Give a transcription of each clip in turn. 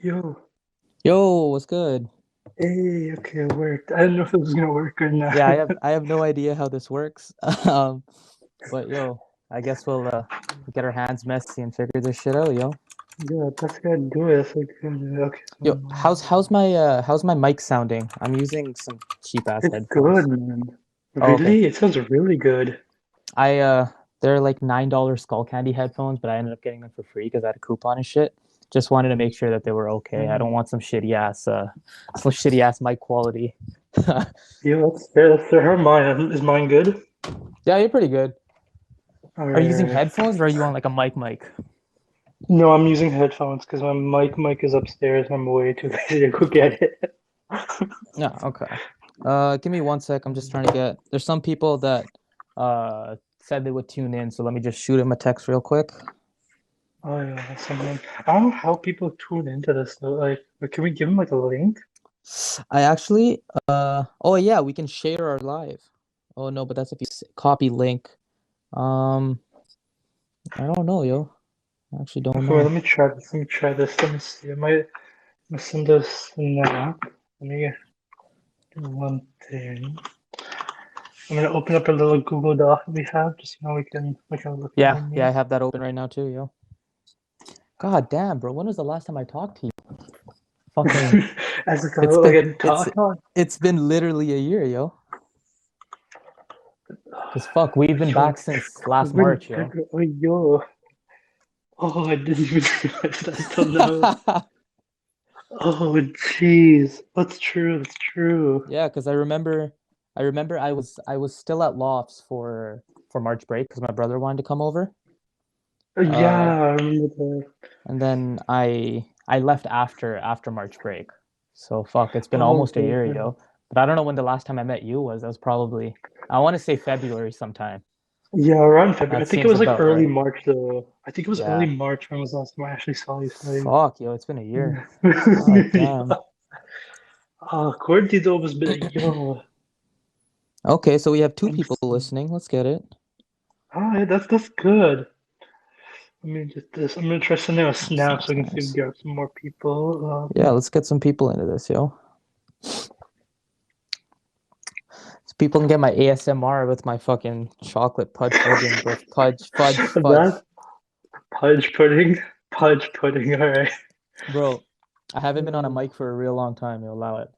Yo, Yo, what's good? hey, okay, it worked. I didn't know if it was gonna work or not. Yeah, I have no idea how this works. Um, but yo, I guess we'll get our hands messy and figure this shit out, yo. Yeah, that's gotta do it. That's like, okay, so Yo, how's my mic sounding? I'm using some cheap ass it's good, headphones. man. Oh, okay. Really? It sounds really good. I they're like $9 Skull Candy headphones, but I ended up getting them for free because I had a coupon and shit. Just wanted to make sure that they were okay. I don't Mm. want some shitty ass mic quality. Yeah, that's fair. That's fair. How are mine? Is mine good? Yeah, you're pretty good. All Are you right, all using right. headphones or are you on like a mic? No, I'm using headphones because my mic is upstairs. I'm way too lazy to go get it. Yeah, okay. Give me one sec. I'm just trying to get. There's some people that said they would tune in, so let me just shoot him a text real quick. Oh yeah, that's something. I don't know how people tune into this though. Like, can we give them like a link? I actually oh yeah, we can share our live. Oh no, but that's if you copy link. Um, I don't know, yo. I actually don't Okay, wait, let know. me try this. Let me try this. Let me see. I send this now. Let me do one thing. I'm gonna open up a little Google Doc we have, just so we can look at our Yeah, I names. have that open right now too, yo. God damn, bro. When was the last time I talked to you? Fucking As like a it's like been a it's talk. it's been literally a year, yo. Cause fuck, we've been Yo, back since last we've been March, yo. oh yo. Oh, I didn't even realize that until now. Oh, jeez. That's true. That's true. Yeah, because I remember I was still at Lofts for March break because my brother wanted to come over. Oh, Uh, yeah, I remember that. and then I left after March break. So fuck, it's been Oh, almost a okay, year, okay. yo. But I don't know when the last time I met you was. That was probably I want to say February sometime. Yeah, around February. That I think it seems was like about early right. March though. I think it was early Yeah. March when was the last time I actually saw you. So Fuck, yo, it's been a year. God yeah. damn. Quarantine was been yo. Okay, so we have two I'm people so, listening. Let's get it. yeah, that's good. Let me just this. I'm gonna try sending a Nice, snap so nice, I can see if we nice. get some more people. Yeah, let's get some people into this, yo. So people can get my ASMR with my fucking chocolate pudge pudding, bro. Pudge, fudge, That fudge. pudge pudding. All right. Bro, I haven't been on a Uh, mic for a real long time. You'll allow it.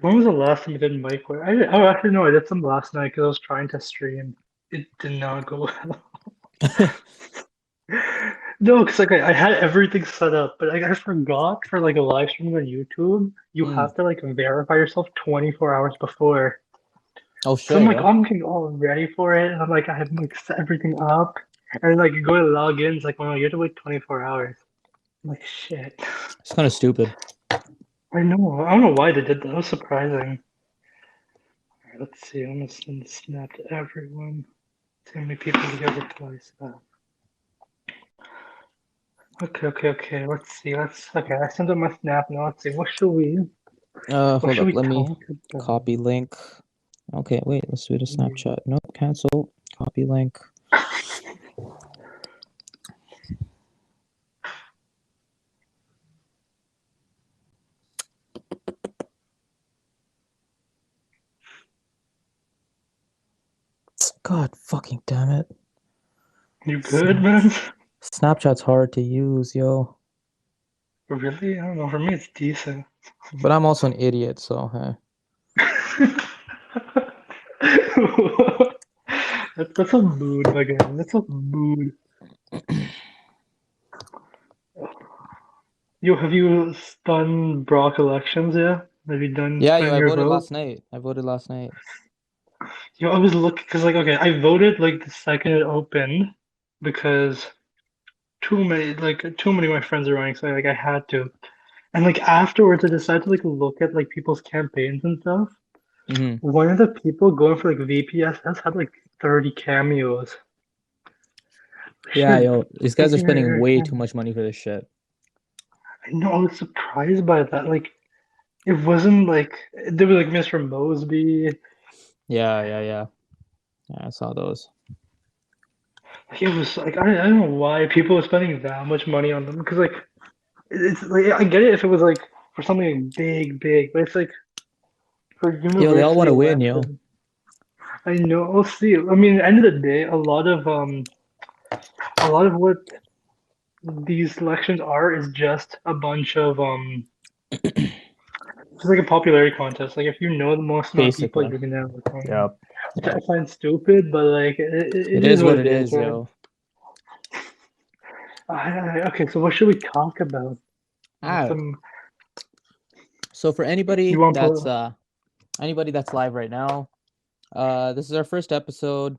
when was the last time you did mic work? Oh, actually no, I did some last night because I was trying to stream. It did not go well. No, because like I had everything set up, but like I forgot for like a live stream on YouTube, you Mm. have to like verify yourself 24 hours before. Oh So I'm shit, like, yo. I'm getting all ready for it, and I'm like, I have like set everything up, and like you go to log in, it's like, well, you have to wait 24 hours. I'm like, shit. It's kind of stupid. I know. I don't know why they did that. That was surprising. All right, let's see. I'm gonna send a snap to everyone. See how many people we get replies. Okay, okay, okay. Let's see. Okay. I sent them my snap now. Let's see. What Hold should up. we Let me talk about? copy link. Okay, wait. Let's do it to Yeah. Snapchat. Nope, cancel. Copy link. God fucking damn it. You good, Snap. man? Snapchat's hard to use, yo. Really? I don't know. For me, it's decent. But I'm also an idiot, so hey. That's a mood, my guy. That's a mood. Have you done Brock elections yet? Have you done Yeah, put yo, in I your voted vote? last night. I voted last night. I was looking because like okay, I voted like the second it opened because too many of my friends are running, so like I had to. And like afterwards, I decided to like look at like people's campaigns and stuff. Mm-hmm. One of the people going for like VPSS had like 30 cameos. Yeah, Shit, yo, these guys are spending figure. way too much money for this shit. I know I was surprised by that. Like it wasn't like there was like Mr. Mosby. Yeah, yeah, yeah. Yeah, I saw those. Like, it was like I don't know why people were spending that much money on them because like it's like I get it if it was like for something big, but it's like for Yo, they all want university to win, yo. elections. I know. We'll see. I mean, at the end of the day, a lot of what these elections are is just a bunch of just like a popularity contest. Like if you know the most amount of people, Basically. you're gonna Yep. which I Yep. find stupid, but like It it is is what what it it is, is, right? yo. Okay, so what should we talk about? Ah, Some so for you want anybody that's live right now, this is our first episode.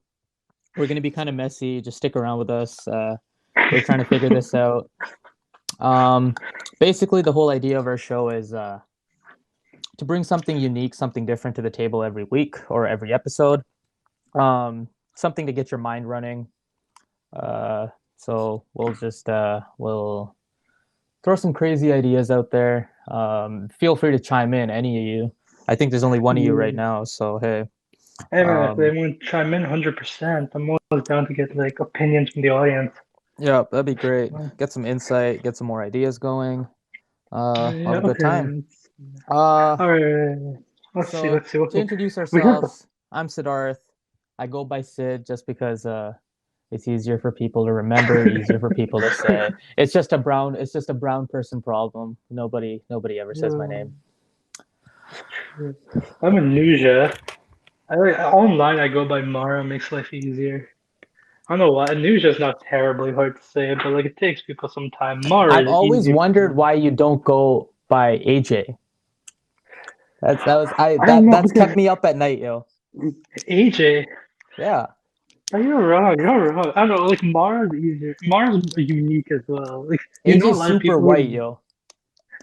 We're gonna be kind of messy. Just stick around with us. We're trying to figure this out. Um, Basically, the whole idea of our show is to bring something unique, something different to the table every week or every episode. Something to get your mind running. So we'll throw some crazy ideas out there. Feel free to chime in, any of you. I think there's only one of you right yeah. now, so hey. Hey man, if they Um, want to chime in 100%, I'm always down to get like opinions from the audience. yeah, that'd be great. Get some insight, get some more ideas going. We'll Yeah, have a good time. okay. Uh, All right. so Let's see. to introduce We have ourselves, I'm Siddharth. I go by Sid just because it's easier for people to remember, easier for people to say. It's just a brown person problem. Nobody ever says my Yeah, name. true. I'm Anuja. Online I go by Mara, makes life easier. I don't know why. Anuja's not terribly hard to say, but like it takes people some time. Mara I've is always easy. wondered why you don't go by AJ. I don't know That's because kept me up at night, yo. AJ, Yeah. you're wrong. You're wrong. I don't know. Like Mara's easier. Mara's unique as well. Like you know, a AJ's lot of super people white, would. yo.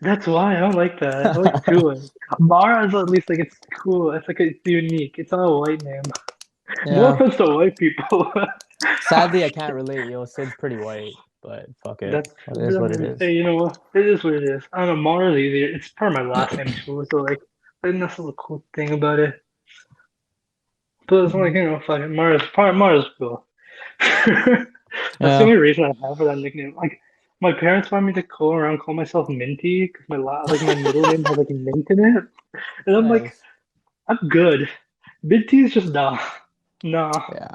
That's why I don't like that. I like Tua. Mara's at least like it's cool. It's like it's unique. It's not a white name. No Yeah. offense to white people. Sadly, I can't relate, yo. Sid's pretty white, but fuck it. That's It is what it is. hey, you know what? It is what it is. I don't know. Mara's easier. It's part of my last name too, so like I think that's the cool thing about it. But it's like fuck it. Mara's cool. That's the Yeah. only reason I have for that nickname. Like my parents want me to call myself Minty because my middle name has like mint in it, and I'm like Nice. I'm good. Minty is just nah, nah. Yeah.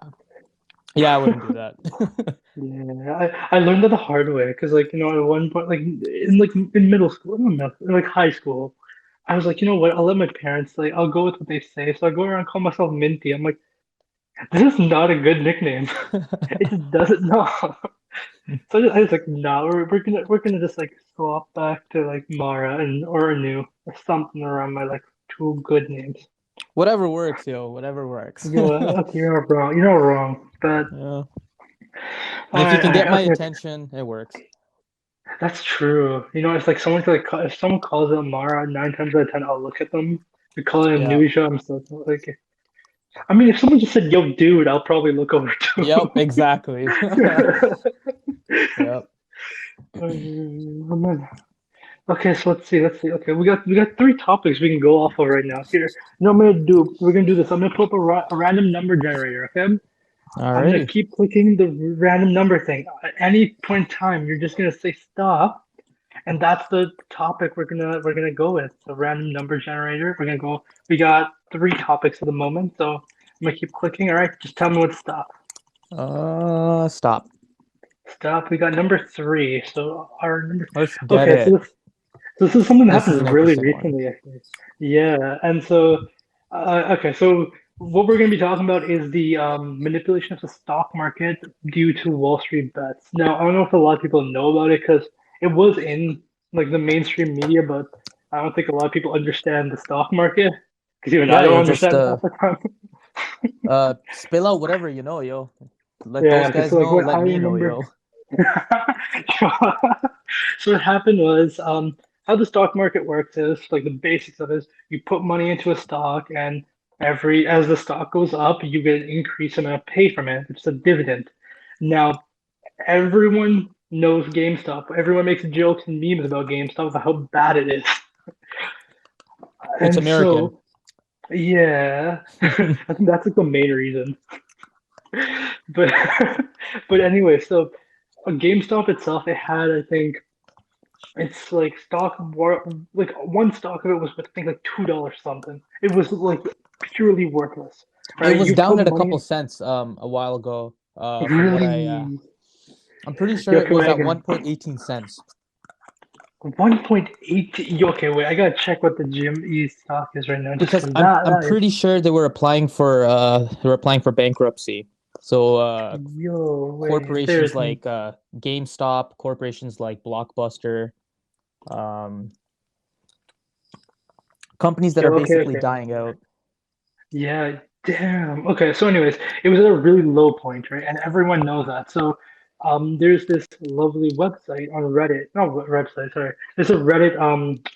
Yeah, I wouldn't do that. Yeah, I learned that the hard way because at one point in middle school, no, like high school, I was like, you know what? I'll let my parents I'll go with what they say. So I go around and call myself Minty. I'm like, this is not a good nickname. It just doesn't know. So I was like, no, we're gonna just like swap back to like Mara or Anu or something around my like two good names. Whatever works, yo. Whatever works. You know what? Okay, you're not wrong. You're not wrong. But Yeah. If you can all get right, my okay. attention, it works. That's true. It's like if someone calls it Amara, 9 times out of 10, I'll look at them. If you call it Yeah. Anuja, I'm still like, I mean, if someone just said, yo, dude, I'll probably look over too. Yep, exactly. Yep. Man. Okay, so let's see. Okay, we got three topics we can go off of right now. Here, you know what we're gonna do this. I'm gonna pull up a random number generator, okay? I'm gonna Alrighty. keep clicking the random number thing. At any point in time, you're just gonna say stop. And that's the topic we're gonna go with. The random number generator. We're gonna go. We got three topics at the moment, so I'm gonna keep clicking. All right, just tell me when to stop. Stop. Stop. We got number three. So our number. Let's get Okay, it. this is something that This is happened an really interesting one. recently, actually. Yeah, and so okay, so what we're gonna be talking about is the manipulation of the stock market due to Wall Street bets. Now, I don't know if a lot of people know about it because it was in like the mainstream media, but I don't think a lot of people understand the stock market because even I Yeah, don't yo, just understand it half the time. spill out whatever you know, yo. Let those Yeah, okay, guys so like know, what I let me know, remember. yo. So what happened was, how the stock market works is like the basics of it is you put money into a stock, and every as the stock goes up, you get an increased amount of pay from it, which is a dividend. Now, everyone knows GameStop. Everyone makes jokes and memes about GameStop about how bad it is. It's And American. so, yeah, I think that's like the main reason. But but anyway, so GameStop itself, it had I think It's like stock war, like one stock of it was I think like $2 something. It was like purely worthless. It Right? was You down put at a money couple in. cents a while ago. From what Really? I'm pretty You sure it okay, was wait, I at got 1.18 cents. 1.8. Okay, wait, I gotta check what the GME stock is right now, just Because because I'm that is. pretty sure they were applying for bankruptcy. So Yo, wait, corporations like GameStop, corporations like Blockbuster, um, companies that yo, are okay, basically okay. dying out. Yeah, damn. Okay, so anyways, it was at a really low point, right? And everyone knows that. So, there's this lovely website on Reddit. No, website, sorry. There's a Reddit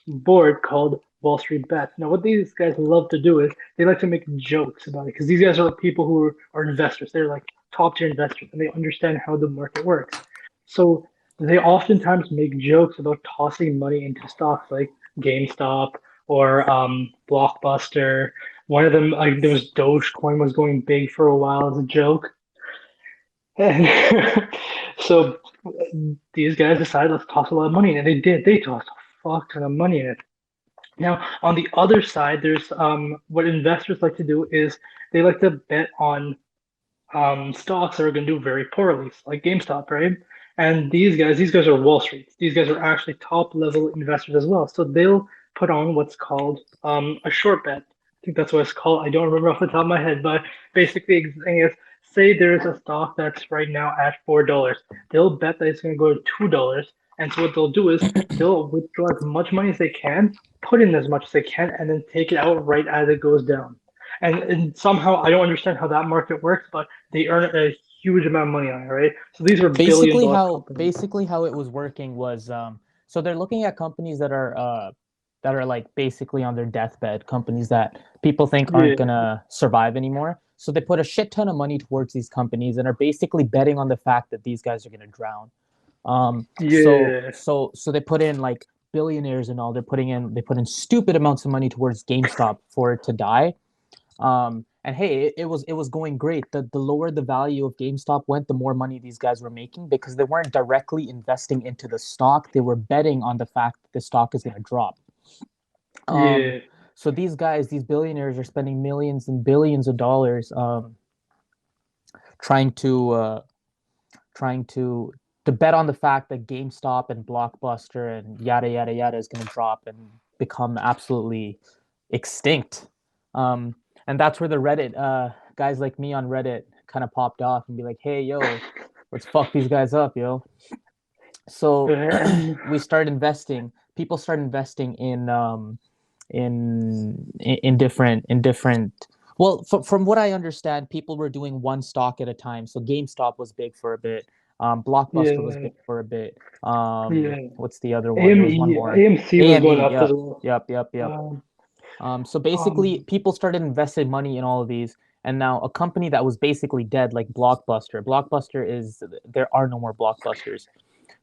board called Wall Street Bets. Now, what these guys love to do is they like to make jokes about it because these guys are like people who are investors. They're like top tier investors and they understand how the market works. So they oftentimes make jokes about tossing money into stocks like GameStop or Blockbuster. One of them, like, there was Dogecoin was going big for a while as a joke. And so these guys decided, let's toss a lot of money in, and they did. They tossed a fuck ton of money in it. Now, on the other side, there's what investors like to do is they like to bet on stocks that are going to do very poorly, like GameStop, right? And these guys are Wall Street. These guys are actually top level investors as well. So they'll put on what's called a short bet. I think that's what it's called. I don't remember off the top of my head, but basically, the thing is, say there's a stock that's right now at $4. They'll bet that it's going to go to $2, and so what they'll do is they'll withdraw as much money as they can, put in as much as they can, and then take it out right as it goes down. And somehow I don't understand how that market works, but they earn a huge amount of money on it, right? So these are billion dollar companies. Basically how it was working was so they're looking at companies that are like basically on their deathbed, companies that people think aren't Yeah, gonna survive anymore. So they put a shit ton of money towards these companies and are basically betting on the fact that these guys are gonna drown. yeah. So they put in like billionaires and all. They put in stupid amounts of money towards GameStop for it to die. And hey, it was going great. The lower the value of GameStop went, the more money these guys were making because they weren't directly investing into the stock. They were betting on the fact that the stock is going to drop. Um, Yeah, so these guys, these billionaires, are spending millions and billions of dollars trying to trying to bet on the fact that GameStop and Blockbuster and yada yada yada is going to drop and become absolutely extinct. Um, and that's where the Reddit guys like me on Reddit kind of popped off and be like, "Hey, yo, let's fuck these guys up, yo." So and we start investing. People start investing in different. Well, from what I understand, people were doing one stock at a time. So GameStop was big for a bit. Blockbuster was yeah, big for a bit. yeah. What's the other one? There was one AME, more. AMC was going AME. up as Yep. well. Yep. Yep. Yep. Um, So basically, um, people started investing money in all of these, and now a company that was basically dead, like Blockbuster. Blockbuster is there are no more Blockbusters.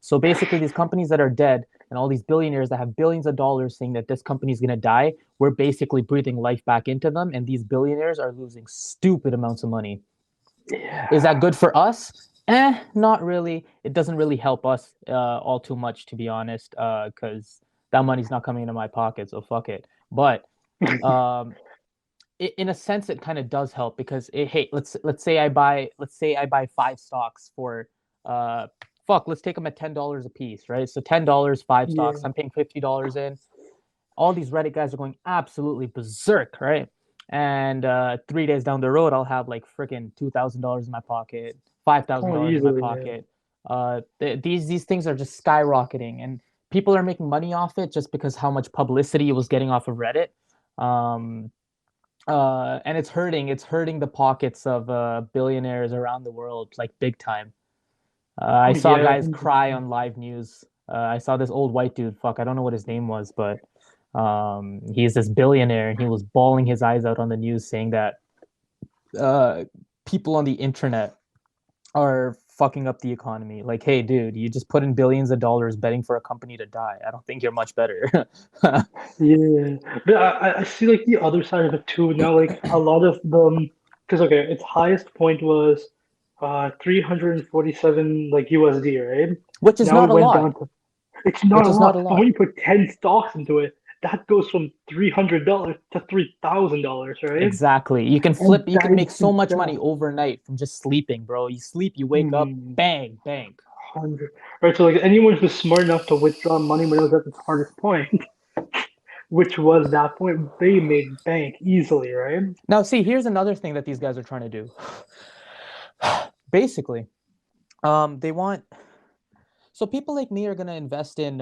So basically, these companies that are dead and all these billionaires that have billions of dollars saying that this company is going to die, we're basically breathing life back into them, and these billionaires are losing stupid amounts of money. Is yeah. that good for us? Not really. It doesn't really help us all too much, to be honest, because that money's not coming into my pocket, so fuck it. But um, in a sense, it kind of does help because hey, let's say I buy five stocks for uh, fuck, let's take them at $10 a piece, right? So $10, five stocks. Yeah. I'm paying $50 in. All these Reddit guys are going absolutely berserk, right? And 3 days down the road, I'll have like freaking $2,000 in my pocket, five thousand Oh, dollars in my easily, yeah. pocket. These things are just skyrocketing, and people are making money off it just because how much publicity it was getting off of Reddit. Um, and it's hurting the pockets of billionaires around the world like big time. I Oh, saw yeah. guys cry 100%. on live news. I saw this old white dude. Fuck, I don't know what his name was, but he's this billionaire, and he was bawling his eyes out on the news, saying that uh, people on the internet are fucking up the economy. Like, hey, dude, you just put in billions of dollars betting for a company to die. I don't think you're much better. Yeah, but I see like the other side of it too. Now, like a lot of them, because okay, its highest point was 347 like USD, right? Which is Now not it a went lot. down to It's not which a is not a lot. But lot. when you put 10 stocks into it, that goes from $300 to $3,000, right? Exactly. You can And flip, you that can make so instant much money that. overnight from just sleeping, bro. You sleep, you wake up, Hmm. bang, bang. 100. Right, so like anyone who's smart enough to withdraw money when it was at its hardest point, which was that point, they made bank easily, right? Now, see, here's another thing that these guys are trying to do. Basically, they want so people like me are gonna invest in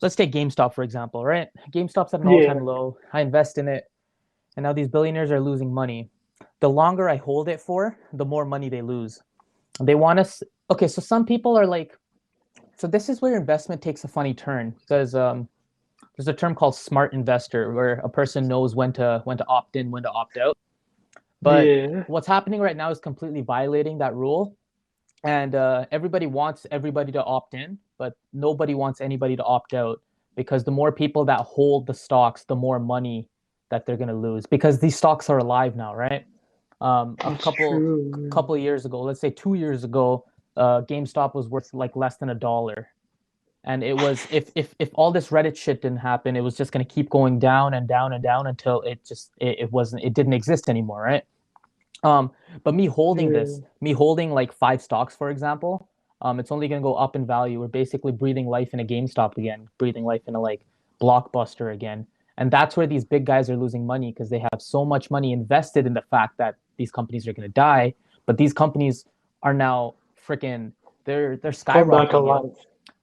let's take GameStop for example, right? GameStop's at an all-time Yeah, low. I invest in it, and now these billionaires are losing money. The longer I hold it for, the more money they lose. They want us. Okay, so some people are like, so this is where investment takes a funny turn because there's a term called smart investor where a person knows when to opt in, when to opt out. But yeah, what's happening right now is completely violating that rule, and everybody wants everybody to opt in, but nobody wants anybody to opt out because the more people that hold the stocks, the more money that they're going to lose because these stocks are alive now, right? A that's true. couple of years ago, let's say 2 years ago, GameStop was worth like less than $1, and it was if all this Reddit shit didn't happen, it was just going to keep going down and down and down until it wasn't it didn't exist anymore, right? Um, but Yeah, me holding like five stocks, for example, it's only going to go up in value. We're basically breathing life in a GameStop again, breathing life in a like Blockbuster again. And that's where these big guys are losing money because they have so much money invested in the fact that these companies are going to die. But these companies are now freaking they're come back skyrocketing, yo. alive.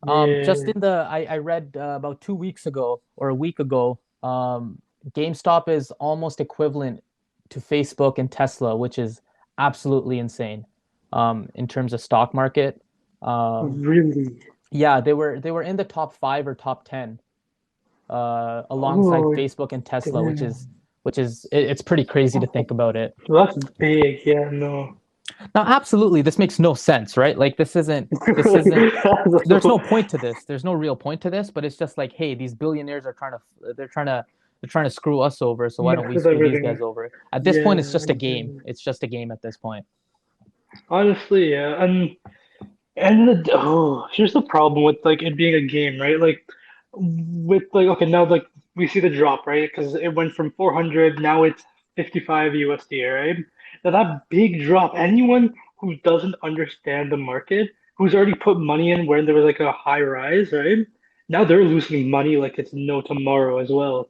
Yeah, Just in the I read about 2 weeks ago or a week ago, GameStop is almost equivalent to Facebook and Tesla, which is absolutely insane in terms of stock market. Um, really. yeah, they were in the top five or top 10 alongside Oh, Facebook and Tesla, damn. it's pretty crazy to think about it. That's big. Yeah, no. Now, absolutely, this makes no sense, right? Like this isn't there's no point to this. There's no real point to this, but it's just like, hey, these billionaires are trying to screw us over, so why don't Mess we with screw these everything. guys over? At this point, it's Yeah, just I a get game. it. It's just a game at this point. Honestly, yeah. And here's the problem with like it being a game, right? Like with like okay, now like we see the drop, right? Because it went from 400, now it's 55 USD, right? Now that big drop, anyone who doesn't understand the market, who's already put money in when there was like a high rise, right? Now they're losing money like it's no tomorrow as well.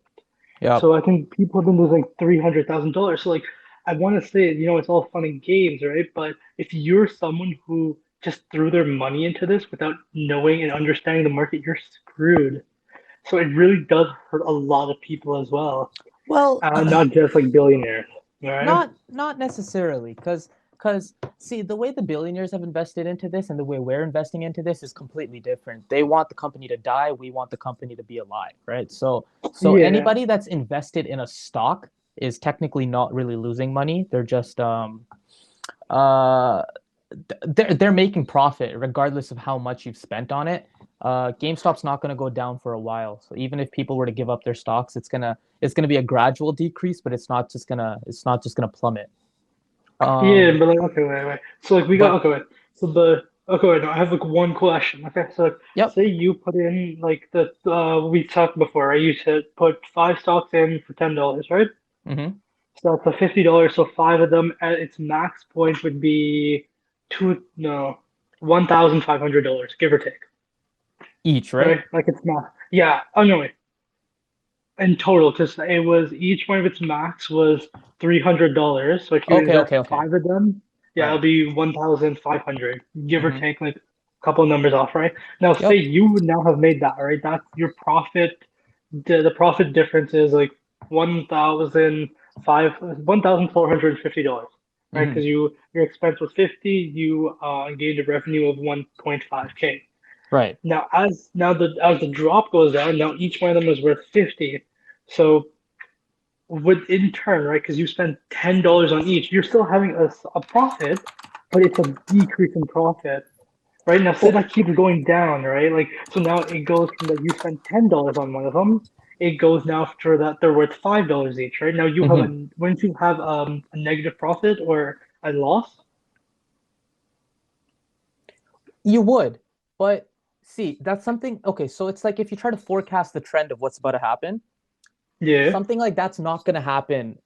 Yep. So I think people have been losing $300,000. So like, I want to say, it's all fun and games, right? But if you're someone who just threw their money into this without knowing and understanding the market, you're screwed. So it really does hurt a lot of people as well, Well, not just like billionaires, right? not necessarily, because see, the way the billionaires have invested into this and the way we're investing into this is completely different. They want the company to die, we want the company to be alive, right? So Yeah, anybody that's invested in a stock is technically not really losing money. They're just uh they're making profit regardless of how much you've spent on it. GameStop's not going to go down for a while. So even if people were to give up their stocks, it's gonna be a gradual decrease, but it's not just gonna plummet. yeah, Um, but like, okay, wait. So like, we got but okay, wait. So okay, wait. No, I have like one question. Okay, so like, yep. say you put in like the we talked before, right? You said put five stocks in for $10, right? Hmm. So that's a $50. So five of them at its max point would be $1,500, give or take, Each, right? right? Like it's not. Yeah. Oh no, wait. In total, because it was each one of its max was $300. So if you Okay, invest okay, okay. five of them, yeah, it'll Right. be 1,500, give or Hmm. take like a couple of numbers off, right? Now, say Yep. you now have made that, right? That's your profit. The profit difference is like 1,450, right? Hmm. Because your expense was 50, you gained a revenue of 1.5K. Right. Now, as the drop goes down, now each one of them is worth 50. So would in turn, right? Because you spend $10 on each, you're still having a profit, but it's a decrease in profit, right? Now, say Well, that keeps going down, right? Like, so now it goes from that you spend $10 on one of them, it goes now after that they're worth $5 each, right? Now you have hmm, wouldn't you have a negative profit or a loss? you would, but See, that's something. Okay, so it's like if you try to forecast the trend of what's about to happen, Yeah. something like that's not going to happen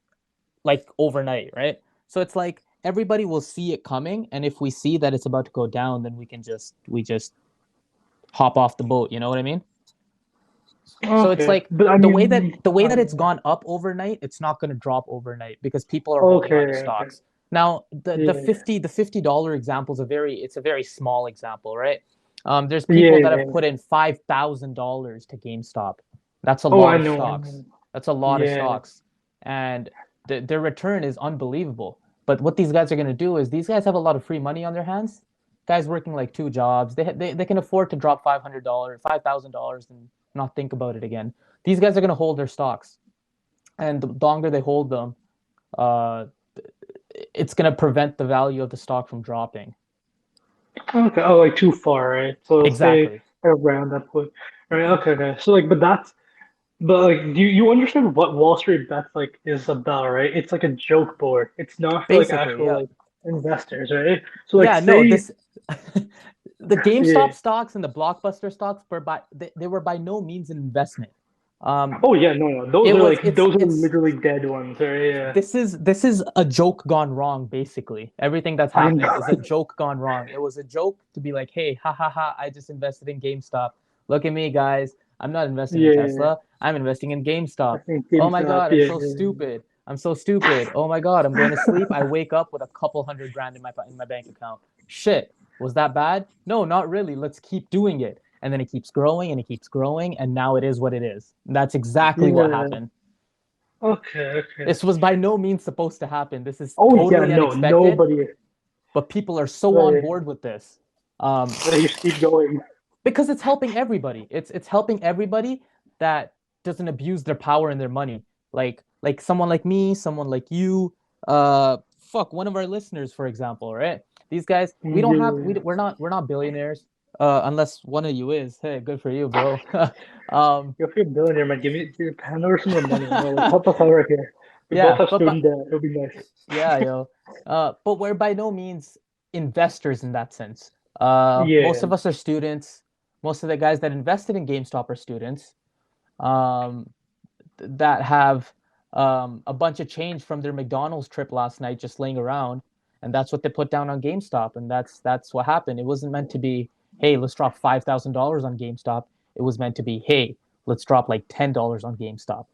like overnight, right? So it's like everybody will see it coming, and if we see that it's about to go down, then we just hop off the boat. You know what I mean? So it's Okay. like But I mean, the way that it's gone up overnight, it's not going to drop overnight because people are holding okay, on to okay. stocks. Now, the Yeah. 50 the $50 example is a very small example, right? There's Yeah, people that yeah, have yeah. put in $5,000 to GameStop. That's a Oh, lot I of know, I stocks. know. That's a lot of Yeah. stocks, and their return is unbelievable. But what these guys are going to do is these guys have a lot of free money on their hands. Guys working like two jobs, they can afford to drop $500, $5,000, and not think about it again. These guys are going to hold their stocks, and the longer they hold them, uh, it's going to prevent the value of the stock from dropping. Okay. Oh, like too far, right? So it'll stay Exactly. around that point. Right. Okay, okay. So like, but like, do you understand what Wall Street Bets like is about, right? It's like a joke board. It's not for like Basically, actual yeah. like investors, right? So like, Yeah, no, say, this the GameStop yeah. stocks and the Blockbuster stocks were they were by no means an investment. Um, Oh yeah, no, no. Those it are was like those are it's literally dead ones, right? Yeah. this is a joke gone wrong. Basically, everything that's I happening know. is a joke gone wrong. It was a joke to be like, hey, ha ha ha, I just invested in GameStop. Look at me, guys. I'm not investing in Yeah, yeah, yeah. Tesla. I'm investing in I GameStop. think Oh my GameStop. god, I'm Yeah, so yeah, stupid. I'm so stupid. Oh my god, I'm going to sleep. I wake up with a couple hundred grand in my bank account. Shit, was that bad? No, not really. Let's keep doing it. And then it keeps growing and it keeps growing, and now it is what it is. And that's exactly what yeah. happened. Okay, okay. This was by no means supposed to happen. This is Oh yeah, totally no, unexpected, nobody. but people are so on Right. board with this um, They just keep going. because it's helping everybody. It's helping everybody that doesn't abuse their power and their money. Like someone like me, someone like you, fuck one of our listeners, for example, right? These guys, we don't have Yeah. we're not billionaires, unless one of you is. Hey, good for you, bro. um, If you're a billionaire, man, hand over some more money. You know, like help us out right here. We both yeah, have student debt. It'll be nice. yeah, yo. But we're by no means investors in that sense. Most Yeah. of us are students. Most of the guys that invested in GameStop are students um, that have a bunch of change from their McDonald's trip last night just laying around, and that's what they put down on GameStop, and that's what happened. It wasn't meant to be, hey, let's drop $5,000 on GameStop. It was meant to be, hey, let's drop like $10 on GameStop,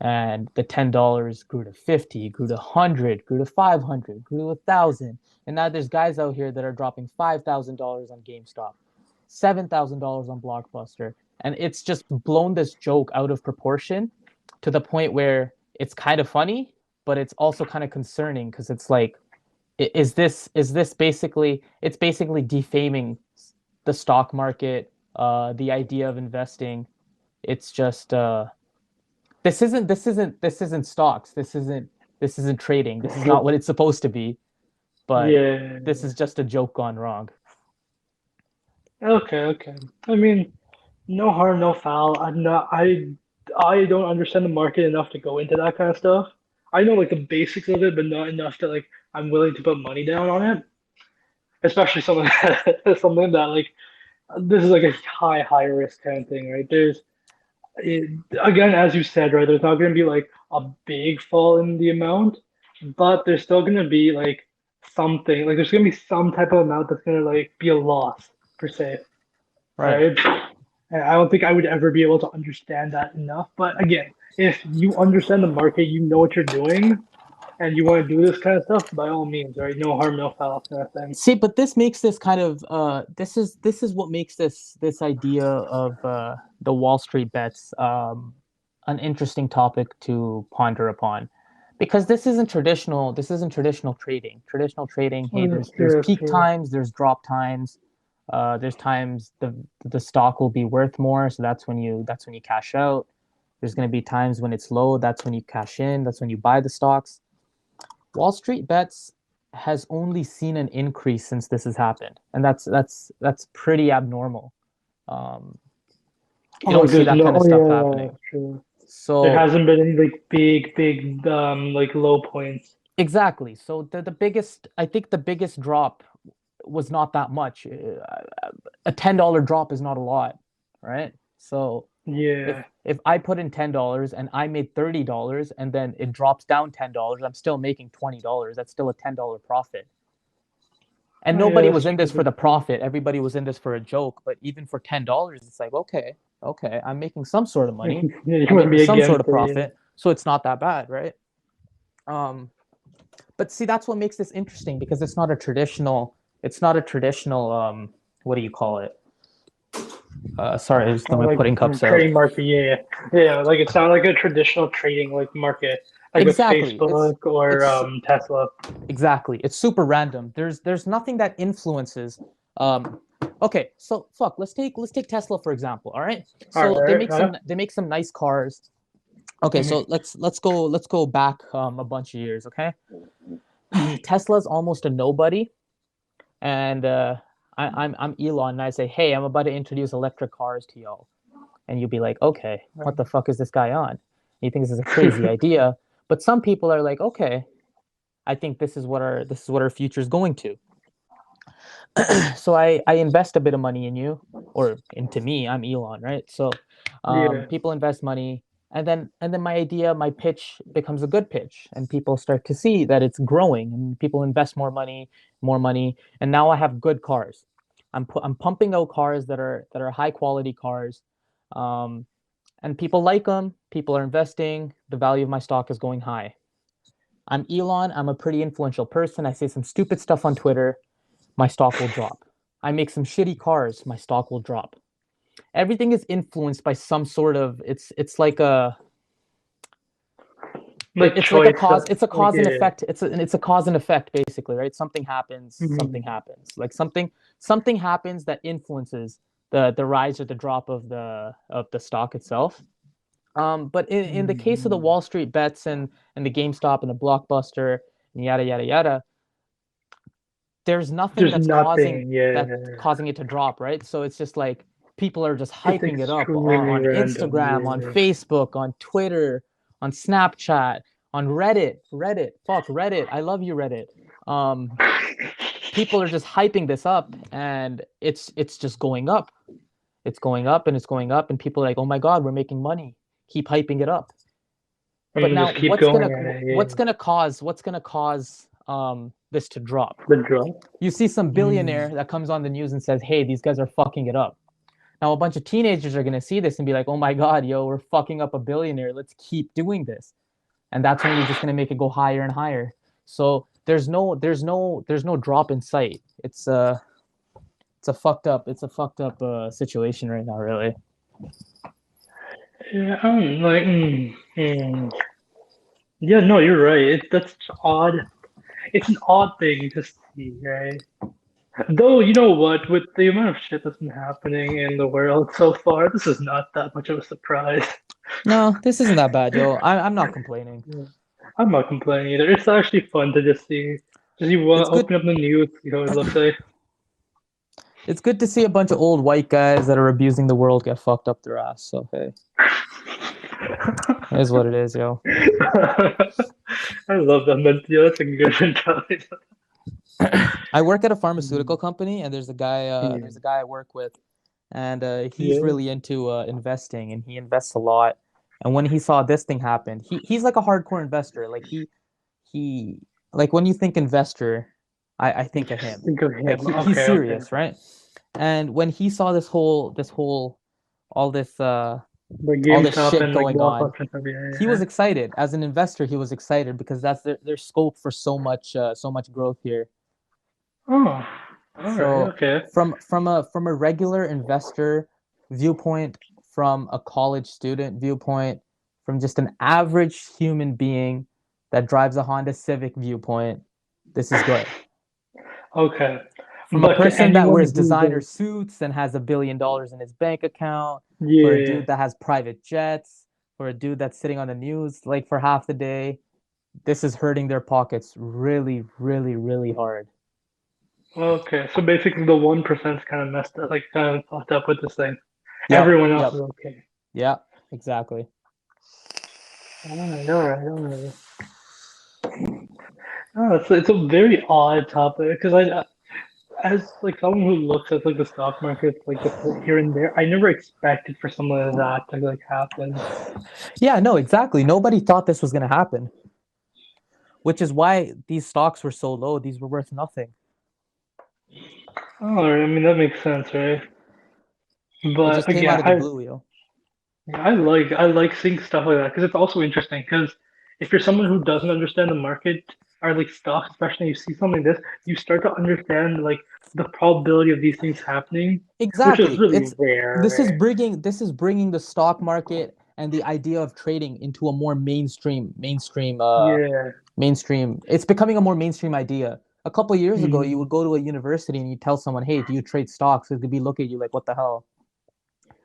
and the $10 grew to 50, grew to 100, grew to 500, grew to 1,000, and now there's guys out here that are dropping $5,000 on GameStop, $7,000 on Blockbuster, and it's just blown this joke out of proportion to the point where it's kind of funny, but it's also kind of concerning because it's like, is this basically it's basically defaming the stock market, the idea of investing. It's just this isn't stocks. This isn't trading. This is not what it's supposed to be. But this Yeah. is just a joke gone wrong. Okay, okay. I mean, no harm, no foul. I don't understand the market enough to go into that kind of stuff. I know like the basics of it, but not enough that like I'm willing to put money down on it. Especially something something that like this is like a high risk kind of thing, right? It, again, as you said, right, there's not going to be like a big fall in the amount, but there's still going to be like something, like there's going to be some type of amount that's going to like be a loss per se, Right. right? And I don't think I would ever be able to understand that enough. But again, if you understand the market, you know what you're doing, and you want to do this kind of stuff, by all means, right? No harm, no foul kind of thing. See, but this makes this kind of this is what makes this idea of the Wall Street bets an interesting topic to ponder upon, because this isn't traditional trading. Traditional trading, hey, Well, that's there's true, that's peak true. times, there's drop times. There's times the stock will be worth more, so that's when you cash out. There's going to be times when it's low, that's when you cash in, that's when you buy the stocks. Wall Street bets has only seen an increase since this has happened, and that's pretty abnormal. Um, you Oh, don't like see there's that no, kind of oh stuff yeah, happening. that's true. There So hasn't been any like big like low points. exactly. So the biggest I think the biggest drop. was not that much. A $10 drop is not a lot, right? So Yeah. if I put in $10 and I made $30 and then it drops down $10, I'm still making $20. That's still a $10 profit. And Oh, yeah, nobody that's was in true. this for the profit. Everybody was in this for a joke. But even for $10, it's like, okay, I'm making some sort of money. Yeah, you I'm wouldn't making be some sort against of it. Yeah. profit. So it's not that bad, right? Um, but see, that's what makes this interesting because it's not a traditional what do you call it? Sorry, just let me Like putting cups out. trading market, yeah, yeah. Like it's not like a traditional trading like market, like with Exactly. Facebook or It's Tesla. exactly. It's super random. There's nothing that influences. Okay, so fuck. Let's take Tesla for example. All right. All So right, all right. they make some nice cars. Okay, Mhm, so let's go back a bunch of years. Okay, mhm. Tesla's almost a nobody, and I'm Elon, and I say, hey, I'm about to introduce electric cars to y'all, and you'll be like, okay, what the fuck is this guy on? And you think this is a crazy idea, but some people are like, okay, I think this is what our future is going to. So I invest a bit of money in you or into me. I'm Elon, right? So Yeah, people invest money, and then my idea, my pitch becomes a good pitch, and people start to see that it's growing, and people invest more money, and now I have good cars. I'm pumping out cars that are high quality cars, um, and people like them. People are investing. The value of my stock is going high. I'm Elon. I'm a pretty influential person. I say some stupid stuff on Twitter, my stock will drop. I make some shitty cars, my stock will drop. Everything is influenced by some sort of it's like a like it's like a choice. cause it's a Like cause and yeah. effect it's a cause and effect basically, right? Something Mhm. happens like something happens that influences the rise or the drop of the stock itself. But in the case of the Mhm. Wall Street bets and the GameStop and the Blockbuster and yada yada yada, there's nothing There's that's nothing. Yeah, causing it to drop, right? So it's just like people are just it's hyping it up extremely on random. Instagram, on Yeah. Facebook, on Twitter, on Snapchat, on Reddit. Reddit, fuck Reddit. I love you, Reddit. Um, People are just hyping this up, and it's just going up. It's going up and it's going up, and people are like, "Oh my God, we're making money." Keep hyping it up. But And now, just keep going at it. what's Yeah, gonna cause this to drop? the drop. You see some Mm. billionaire that comes on the news and says, "Hey, these guys are fucking it up." Now a bunch of teenagers are gonna see this and be like, "Oh my God, yo, we're fucking up a billionaire. Let's keep doing this." And that's only just gonna make it go higher and higher. So there's no drop in sight. It's a fucked up situation right now, really. Yeah, I'm like, yeah, no, you're right. That's odd. It's an odd thing to see, right? Though, you know what? With the amount of shit that's been happening in the world so far, this is not that much of a surprise. No, this isn't that bad, yo. I'm not complaining. Yeah. I'm not complaining either. It's actually fun to just see. Just you It's good open up the news, see how it looks like. it's good to see a bunch of old white guys that are abusing the world get fucked up their ass. So hey, it is what it is, yo. I love that mentality. That's a good mentality. I work at a pharmaceutical Mhm. company, and there's a Yeah. guy I work with, and he's Yeah. really into investing, and he invests a lot. And when he saw this thing happen, he's like a hardcore investor. He like when you think investor, I think of him. Think of Like him. he's Okay, okay. serious, right? And when he saw this whole all this The all this GameStop shit and like going on, Blockbuster and stuff. Yeah, he was excited. As an investor, he was excited because that's there's scope for so much growth here. yeah. Oh, all right. So Okay. from a regular investor viewpoint, from a college student viewpoint, from just an average human being that drives a Honda Civic viewpoint, this is good. Okay. From a But to person that anyone wears who designer does, suits and has $1 billion in his bank account, for a yeah. dude that has private jets, for a dude that's sitting on the news like for half the day, this is hurting their pockets really, really, really hard. Okay. So basically, the 1% kind of messed up, like kind of fucked up with this thing. Yep, Everyone else yep, is okay. yeah, exactly. All right. All right. All right. Oh, it's a very odd topic because as like someone who looks at like the stock market like just here and there, I never expected for something like that to like happen. Yeah, no, exactly. Nobody thought this was going to happen, which is why these stocks were so low. These were worth nothing. Oh, I mean that makes sense, right? It just But came again, out of the blue, yo. I like seeing stuff like that because it's also interesting. Because if you're someone who doesn't understand the market or like stocks, especially you see something like this, you start to understand like the probability of these things happening, which is Exactly. really It's rare. this is bringing the stock market and the idea of trading into a more Yeah, mainstream. It's becoming a more mainstream idea. A couple of years ago, you mm, would go to a university and you tell someone, "Hey, do you trade stocks?" They'd be looking at you like, "What the hell?"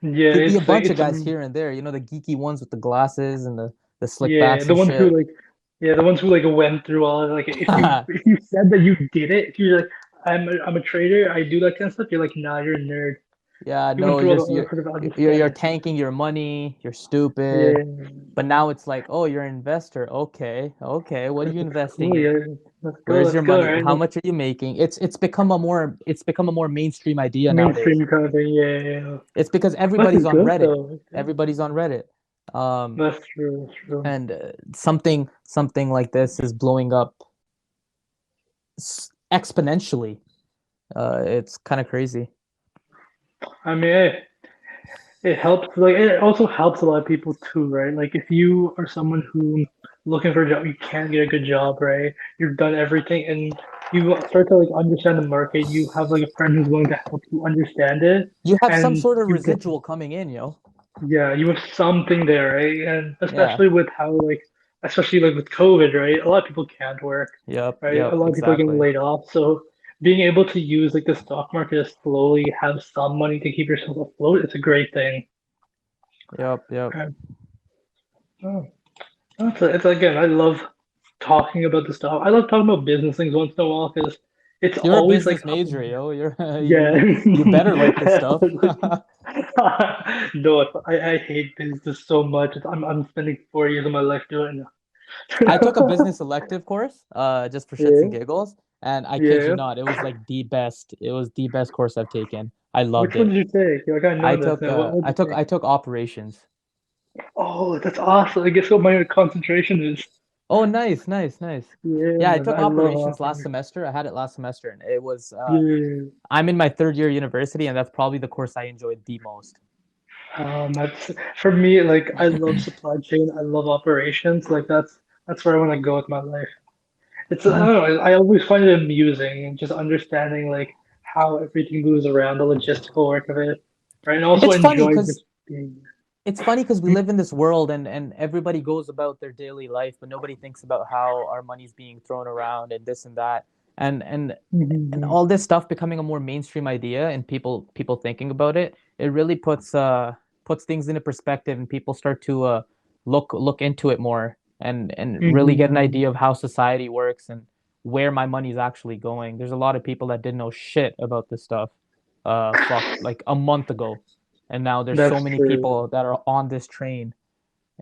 yeah. There'd be a It's like bunch of guys here and there, the geeky ones with the glasses and the slick yeah, backs and shit. the ones who like went through all of, like if you said that you did it, if you're like I'm a trader, I do that kind of stuff, you're like nah, you're a nerd. Yeah, You went no, through all the effort of you're understanding. tanking your money. You're stupid. Yeah, But now it's like, oh, you're an investor. Okay, okay. What are you that's investing cool. in? Yeah, Where's let's your go, money? right? How Let's much are you making? It's become a more mainstream idea nowadays. mainstream kind of thing. Yeah, yeah, yeah. It's because Which everybody's is on good Reddit. though. Okay. Everybody's on Reddit. Um, That's true. That's true. and something like this is blowing up exponentially. It's kind of crazy. I mean, it helps. Like it also helps a lot of people too, right? Like if you are someone who looking for a job, you can't get a good job, right? You've done everything, and you start to like understand the market. You have like a friend who's willing to help you understand it, You have some and sort of you get residual coming in, yo. yeah, you have something there, right? And Yeah. especially with how like, especially like with COVID, right? A lot of people can't work, Yep. right? A Yep. lot of people are getting Exactly. laid off, so being able to use like the stock market to slowly have some money to keep yourself afloat, it's a great thing. Yep. Yep. Okay. Oh, it's again, I love talking about the stuff. I love talking about business things once in a while because it's You're a always like business major, yo. You're yeah. you better like this stuff. No, I hate business so much. I'm spending 4 years of my life doing I took a it. business elective course, just for shits and Yeah, giggles, and I kid you yeah. not, it was like the best. It was the best course I've taken. I loved Which one it. did you take? Yeah, I gotta know this now. What did you take? I took operations. Oh, that's awesome. I guess what my concentration is. Oh, nice, nice, nice. Yeah, Yeah, I man, took I love operations last opera. semester. I had it last semester, and it was. Yeah. I'm in my third year university, and that's probably the course I enjoyed the most. That's for me. Like, I love supply chain. I love operations. Like, that's where I want to go with my life. It's I Mm. don't know. I always find it amusing and just understanding like how everything moves around, the logistical work of it, right? And also It's funny enjoy because just being. we live in this world, and everybody goes about their daily life, but nobody thinks about how our money's being thrown around and this and that, and and and Mhm. all this stuff becoming a more mainstream idea and people thinking about it. It really puts things into perspective, and people start to look into it more and really get an Mhm. idea of how society works and where my money's actually going. There's a lot of people that didn't know shit about this stuff fuck like a month ago, and now there's so That's many true. people that are on this train.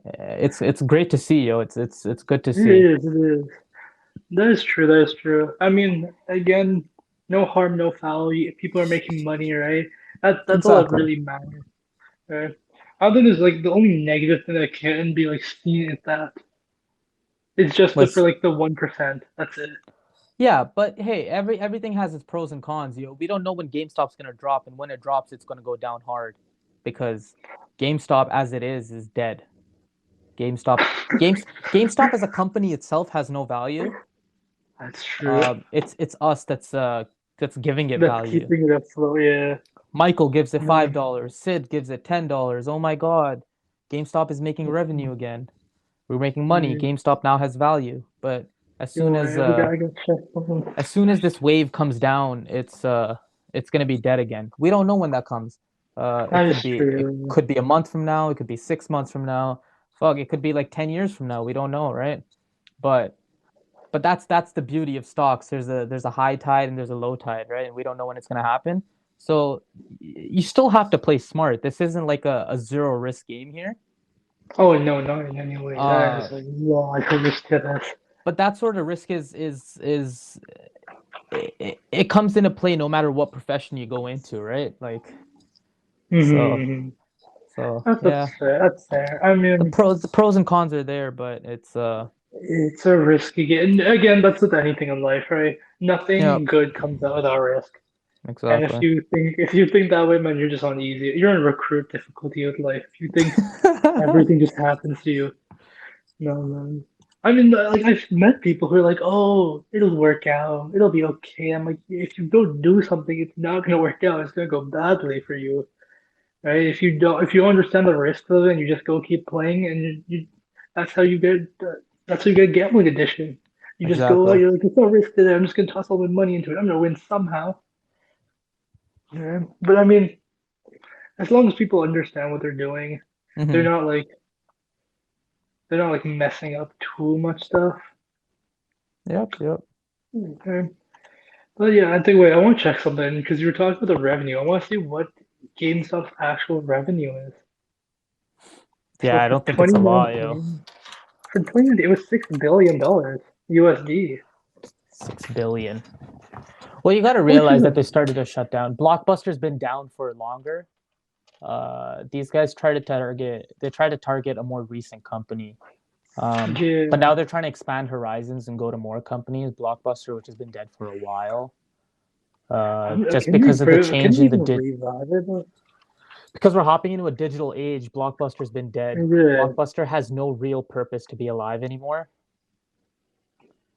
It's great to see, yo. It's good to It see. is. It is. That is true. That is true. I mean, again, no harm, no foul. People are making money, right? That's all that Exactly. really matters, right? Other than is like the only negative thing that can be like seen is that it's just for Let's like the 1%. That's it. Yeah, but hey, everything has its pros and cons, yo. We don't know when GameStop's gonna drop, and when it drops, it's gonna go down hard because GameStop, as it is dead. GameStop, GameStop as a company itself has no value. That's true. It's us that's giving it That's value. keeping it afloat. Yeah. Michael gives it No. $5. Sid gives it $10. Oh my God, GameStop is making revenue again. We're making money. Mm. GameStop now has value, but as soon Yo, as I got check something. as soon as this wave comes down, it's gonna be dead again. We don't know when that comes. That is It true. could be a month from now. It could be 6 months from now. Fuck, it could be like 10 years from now. We don't know, right? But that's the beauty of stocks. There's a high tide and there's a low tide, right? And we don't know when it's gonna happen. So you still have to play smart. This isn't like a zero risk game here. Oh no, not in any way. That Uh, is like large risk to this. but that sort of risk is it comes into play no matter what profession you go into, right? Like so Mm-hmm. so That's yeah. fair. That's fair. I mean, The pros and cons are there, but it's a risky game. Again, that's with anything in life, right? yeah, Nothing good comes out without risk. And exactly. if you think that way, man, you're just on easy. You're in recruit difficulty with life. If you think everything just happens to you, no, man. I mean, like I've met people who are like, "Oh, it'll work out. It'll be okay." I'm like, if you don't do something, it's not gonna work out. It's gonna go badly for you, right? If you understand the risks of it, and you just go keep playing, and that's how you get, that's how you get gambling addiction. You just go, oh, Exactly. you're like, there's no risk today. I'm just gonna toss all my money into it. I'm gonna win somehow. Yeah, but I mean, as long as people understand what they're doing, they're Hmm. not like they're not like messing up too much stuff. Yep, yep. Okay. But yeah, I think wait, I want to check something because you were talking about the revenue. I want to see what GameStop's actual revenue is. Yeah, So I for don't think it's a lot, yo. 2019, it was $6 billion USD, 6 billion. Well, you got to which is realize that a they started to shut down. Blockbuster's been down for longer. These guys try to target a more recent company. But yeah. now they're trying to expand horizons and go to more companies. Blockbuster, which has been dead for a while, just because of the Can change we in the even revive it? because we're hopping into a digital age. Blockbuster's been dead. Yeah. Blockbuster has no real purpose to be alive anymore.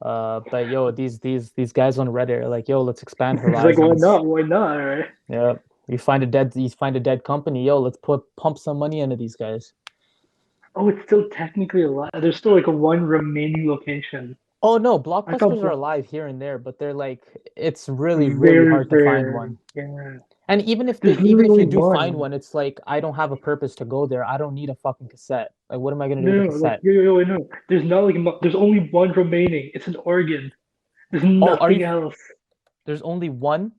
But yo, these guys on Reddit are like, yo, let's expand It's like why horizons. not? Why not? Right? Yeah, you find a dead company, yo, let's pump some money into these guys. Oh, it's still technically alive. There's still like a one remaining location. Oh no, I thought blockbusters are alive here and there, but they're like it's really, really very hard to find rare. one. Yeah. And There's even literally if you only do find one. one, it's like I don't have a purpose to go there. I don't need a fucking cassette. Like what am I gonna do with a No, like cassette? no. There's not like there's only one remaining. It's an Oregon. There's Oh, nothing else. there's only one?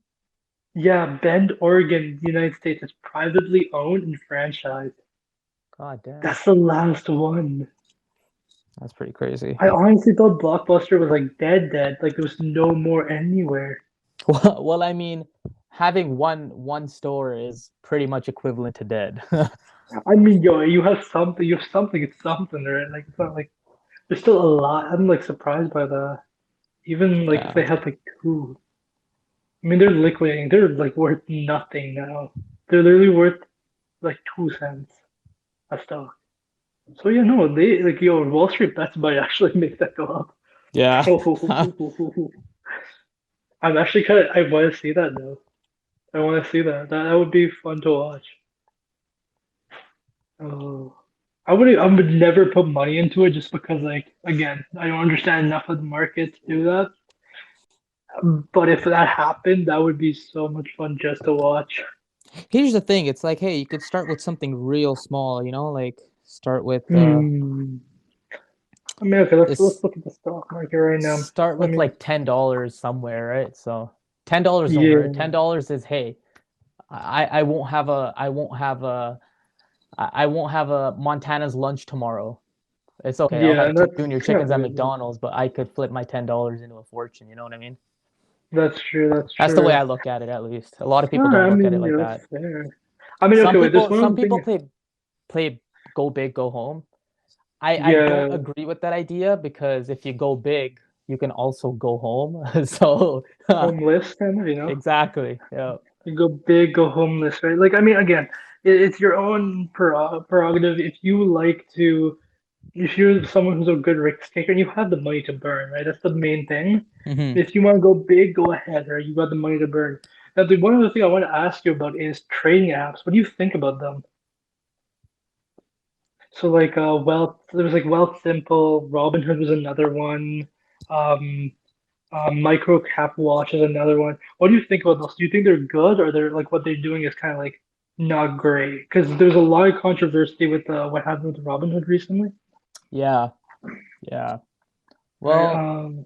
Yeah, Bend, Oregon, United States is privately owned and franchised. God damn. That's the last one. That's pretty crazy. I honestly thought Blockbuster was like dead. Like there was no more anywhere. Well, I mean, having one store is pretty much equivalent to dead. I mean, yo, you have something. You have something. It's something, right? Like it's not like there's still a lot. I'm like surprised by that. Even like if Yeah. they had like two. I mean, they're liquidating. They're like worth nothing now. They're literally worth like 2 cents a stock. So yeah, no, they like yo, Wall Street bets might actually make that go up. Yeah. I'm actually kind of. I want to see that though. I want to see that. That would be fun to watch. Oh, I would never put money into it just because like again, I don't understand enough of the market to do that. But if that happened, that would be so much fun just to watch. Here's the thing, it's like, hey, you could start with something real small, like Hmm. I mean, okay, let's this look at the stock market right now. start I with mean, like $10 somewhere, right? So $10 don't hurt. yeah, $10 is, hey, I won't have a I won't have a Montana's lunch tomorrow. It's okay. I'll yeah, have and two that's junior yeah, chickens at McDonald's, but I could flip my $10 into a fortune. You know what I mean? that's true. That's That's the way true. I look at it, at least. A lot of people Alright, don't I look at it mean, like yeah, that's that. fair. I mean, okay, wait, there's one Some other people thing. play go big, go home. I don't Yeah, agree with that idea because if you go big, you can also go home. So homeless kind of, you know. exactly. Yeah. You go big, go homeless, right? Like, I mean, again, it's your own prerogative. If you like to, if you're someone who's a good risk taker and you have the money to burn, right? That's the main thing. Hmm. If you want to go big, go ahead, right? You got the money to burn. Now, the one other thing I want to ask you about is trading apps. What do you think about them? So, like, there was like Wealth Simple, Robinhood was another one. Um, Micro Cap Watch is another one. What do you think about those? Do you think they're good, or they're like what they're doing is kind of like not great? Because there's a lot of controversy with what happened with Robinhood recently, Yeah. Yeah. right? Well,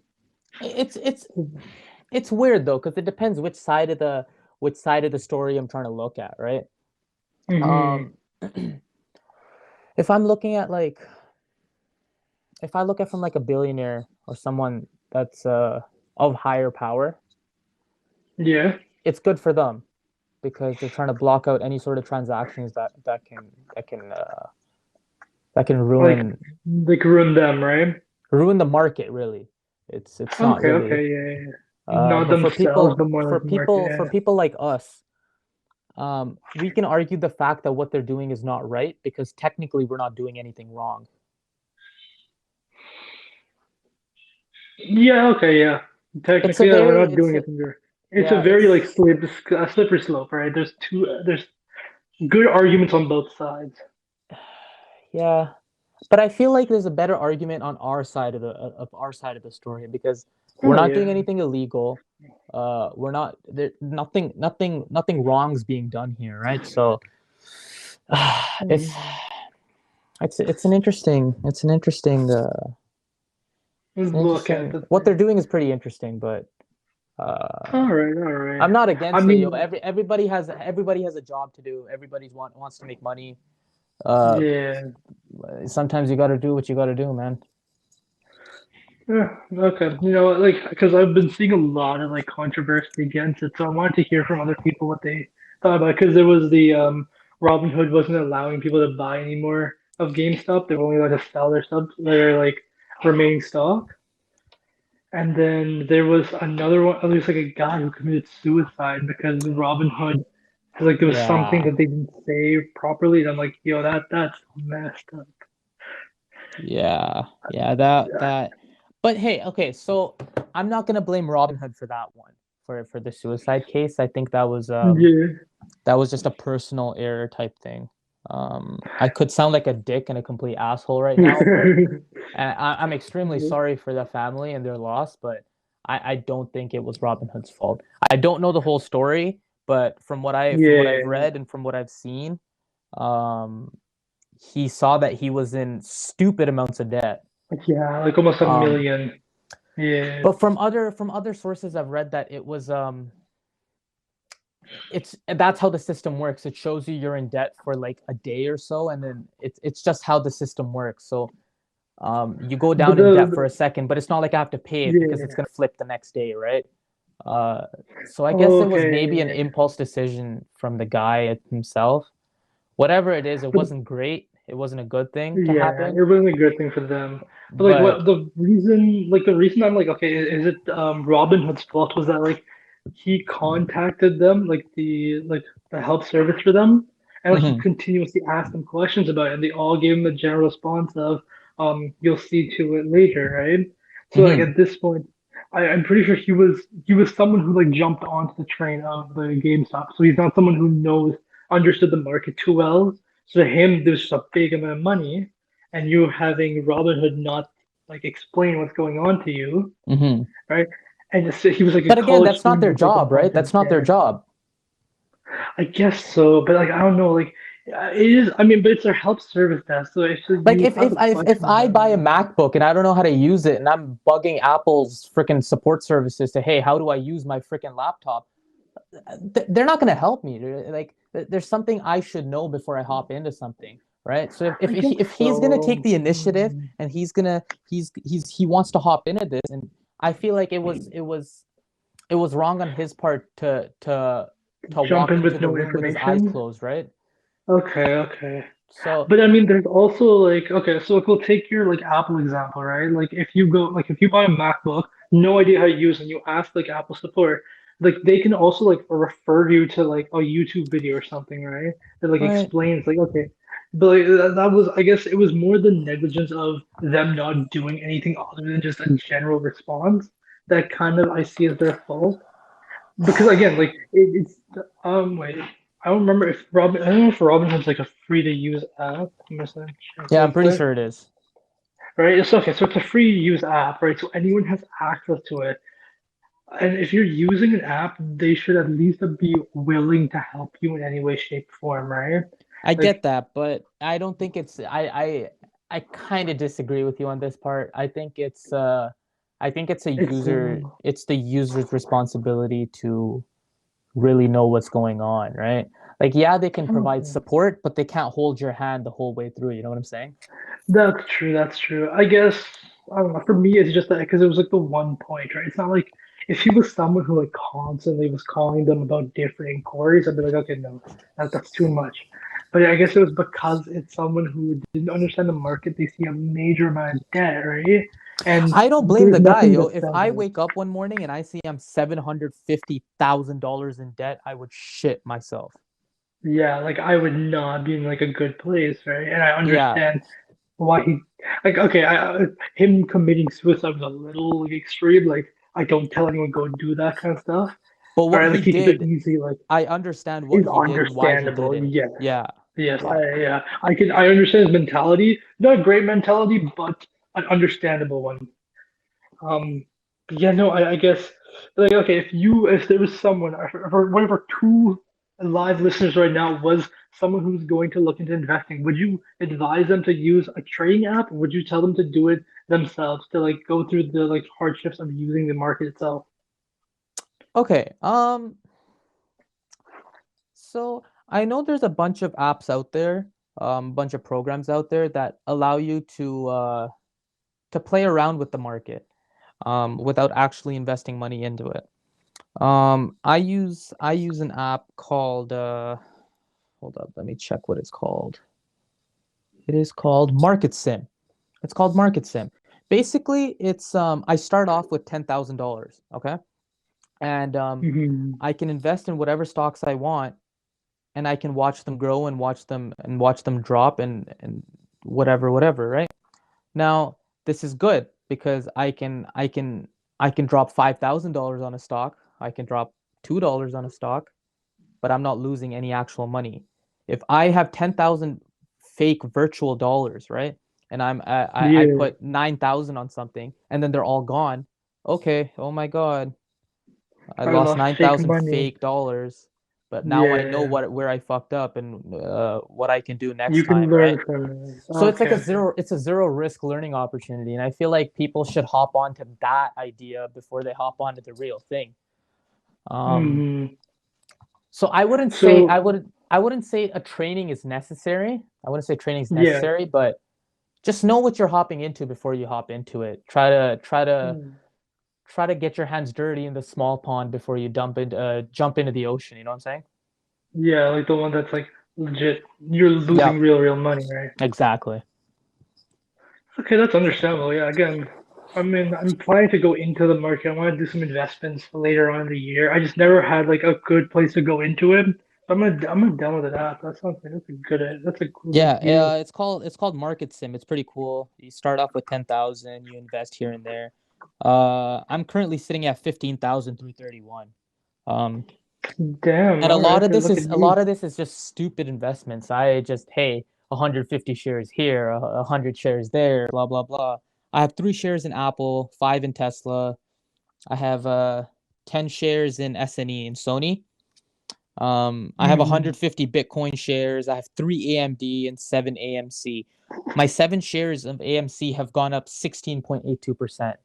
it's it's it's weird though because it depends which side of the story I'm trying to look at, right? Hmm. Um, if I'm looking at like if I look at from like a billionaire or someone that's of higher power, Yeah. it's good for them because they're trying to block out any sort of transactions that can Like ruin them, right? ruin the market. Really, it's not Okay, really. okay, yeah, yeah, yeah. Not But themselves, but more like the market. for Yeah. people like us, we can argue the fact that what they're doing is not right because technically we're not doing anything wrong. Yeah, okay, yeah. It's a Technically, yeah, we're very not it's doing a, it in there. It's a yeah very like it's slippery slope, right? There's good arguments on both sides. yeah, but I feel like there's a better argument on our side of our side of the story because we're Oh not doing yeah. anything illegal. We're not there. Nothing wrong's being done here, right? So it's Mhm. it's an interesting it's an Look at interesting the what they're thing. doing is pretty interesting, but uh, All right. I'm not I against it. Yo, mean, everybody has a job to do. Wants to make money. Uh, yeah. Sometimes you got to do what you got to do, man. Yeah, okay. Like, because I've been seeing a lot of like controversy against it, so I wanted to hear from other people what they thought about it. Because there was the Robinhood wasn't allowing people to buy any more of GameStop; they were only allowed to sell their like remaining stock. And then there was another one. There was like a guy who committed suicide because Robinhood, like there was something Yeah, that they didn't say properly. And I'm like, yo, that's messed up. yeah. That. But hey, okay. So I'm not gonna blame Robin Hood for that one for the suicide case. I think Yeah. that was just a personal error type thing. I could sound like a dick and a complete asshole right now, but I'm extremely sorry for the family and their loss, but I don't think it was Robin Hood's fault. I don't know the whole story, but from what I've Yeah. read and from what I've seen, um, he saw that he was in stupid amounts of debt. Yeah, like almost a Um, million. Yeah. but from other sources, I've read that it was it's that's how the system works. It shows you you're in debt for like a day or so, and then it's just how the system works. So you go But down in debt for a second, but it's not like I have to pay it because it's yeah. gonna flip the next day, right? Uh, so I guess it was maybe an Okay. impulse decision from the guy himself. Whatever it is, it But wasn't great. It wasn't a good thing to yeah, happen. it wasn't a good thing for them. But like But the reason I'm like, okay, is it Robin Hood's fault was that like he contacted them, like the help service for them, and like he mhm, continuously asked them questions about it, and they all gave him the general response of you'll see to it later, right? So like mhm, at this point, I'm pretty sure he was someone who like jumped onto the train of the GameStop. So he's not someone who understood the market too well. So to him, there's just a big amount of money, and you having Robinhood not like explain what's going on to you, mhm. right? And just, he was like a But again, college that's not student their with like a job, bunch right? of That's not their debt. job. I guess so, but like I don't know, like it is. I mean, but it's their help service desk, so if Like you have a if question I about buy a it, MacBook and I don't know how to use it and I'm bugging Apple's freaking support services to, hey, how do I use my freaking laptop? They're not going to help me. Like there's something I should know before I hop into something, right? So I guess if he's going to take so. the initiative and he wants to hop into this, and I feel like it was wrong on his part to Jump walk in into with the no room with his eyes information. closed, right? Okay, okay. So But I mean, there's also like, okay, so if we'll take your like Apple example, right? Like if you buy a MacBook, no idea how to use, and you ask like Apple support, like they can also like refer you to like a YouTube video or something, right? That like right. explains like, okay, but like that was, I guess it was more the negligence of them not doing anything other than just a general response that kind of I see as their fault. Because again, like it's wait, I don't remember if Robin. I don't know if Robinhood's like a free to use app. I'm just gonna check Yeah, real I'm pretty quick. sure it is. Right, it's okay. So it's a free to use app, right? So anyone has access to it. And if you're using an app, they should at least be willing to help you in any way, shape, form, right? I Like get that, but I don't think it's I kind of disagree with you on this part. I think it's it's the user's responsibility to really know what's going on, right? Like yeah, they can provide okay. support, but they can't hold your hand the whole way through, you know what I'm saying? That's true. That's true. I guess I don't know. For me, it's just that because it was like the one point, right? It's not like if he was someone who like constantly was calling them about different inquiries, I'd be like, okay, no, that's too much. But I guess it was because it's someone who didn't understand the market. They see a major amount of debt, right? And I don't blame there's the guy, nothing yo. to If sell I it. wake up one morning and I see I'm $750,000 in debt, I would shit myself. Yeah, like I would not be in like a good place, right? And I Yeah. understand why he like okay, him committing suicide was a little like, extreme. Like I don't tell anyone go do that kind of stuff. But All what right, he like he could did, easily like I understand what it's he did and why he did understandable. it. Yes, Yeah. yes, Yeah. I understand his mentality. Not a great mentality, but an understandable one. Um, but yeah, no, I guess like okay, if there was someone, or one of our two live listeners right now was someone who's going to look into investing, would you advise them to use a trading app, or would you tell them to do it themselves to like go through the like hardships of using the market itself? Okay. So I know there's a bunch of apps out there, bunch of programs out there that allow you to play around with the market, without actually investing money into it. I use an app called hold up, let me check what it's called. It is called Market Sim. It's called Market Sim. Basically, it's I start off with $10,000, okay? And Hmm. I can invest in whatever stocks I want, and I can watch them grow and watch them drop and whatever, right? Now, this is good because I can drop $5,000 on a stock, I can drop $2 on a stock, but I'm not losing any actual money. If I have 10,000 fake virtual dollars, right? And I Yeah, put 9,000 on something and then they're all gone. Okay, oh my God, I I lost lost fake 9,000 money. fake dollars, but now I know Yeah, where I fucked up and what I can do next you can time, learn right? from it. So it's like Okay. it's a zero risk learning opportunity, and I feel like people should hop onto that idea before they hop onto the real thing. Um, Hmm. so I wouldn't say So I wouldn't say a training is necessary. I wouldn't say training is yeah. necessary, but just know what you're hopping into before you hop into it. Try to get your hands dirty in the small pond before you jump into the ocean. You know what I'm saying? Yeah, like the one that's like legit. You're losing Yep, real money, right? exactly. Okay, that's understandable. Yeah, again, I mean, I'm planning to go into the market. I want to do some investments later on in the year. I just never had like a good place to go into it. I'm gonna download the app. That sounds like that's a really Yeah, good deal. it's called Market Sim. It's pretty cool. You start off with 10,000, you invest here and there. I'm currently sitting at 15,331. Um, Damn, and a all right, lot of okay, this look at is a you. lot of this is just stupid investments. I just, hey, 150 shares here, 100 shares there, blah blah blah. I have 3 shares in Apple, 5 in Tesla. I have 10 shares in SNE and Sony. I have Hmm. 150 Bitcoin shares. I have 3 AMD and 7 AMC. My 7 shares of AMC have gone up 16.82%.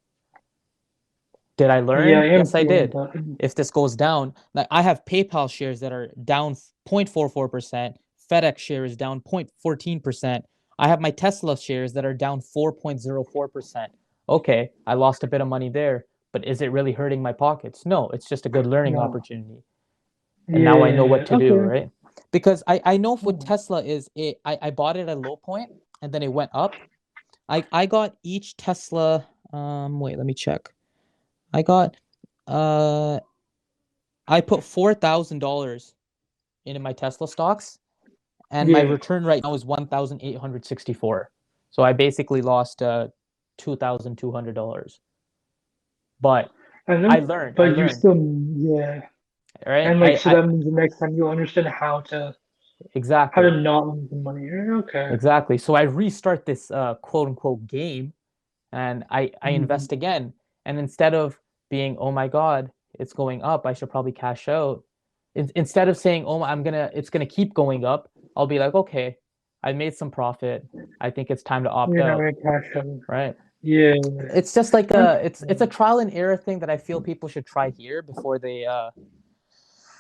Did I Yeah, learn? Yes, I AMC went did. up. If this goes down, like I have PayPal shares that are down 0.44%. FedEx shares down 0.14%. I have my Tesla shares that are down 4.04%. Okay, I lost a bit of money there, but is it really hurting my pockets? No, it's just a good learning No. opportunity. And now I know what Yeah. to do, Okay. right? Because I know what Hmm. Tesla is, I bought it at a low point and then it went up. I got each Tesla, wait, let me check. I got uh I put $4,000 into my Tesla stocks, and my Yeah. return right now is 1,864. So I basically lost $2,200. But And I then, learned, I but you learned, still, yeah. right? And like, I so I that means the next time you'll understand how to exactly. not lose the money. Yeah, okay. Exactly. So I restart this quote unquote game and I Mhm. invest again. And instead of being, oh my God, it's going up, I should probably cash out. Instead of saying, oh, it's gonna keep going up, I'll be like, okay, I made some profit. I think it's time to opt You're not out, gonna cash out. right? Yeah. It's just like That's it's a trial and error thing that I feel people should try here before they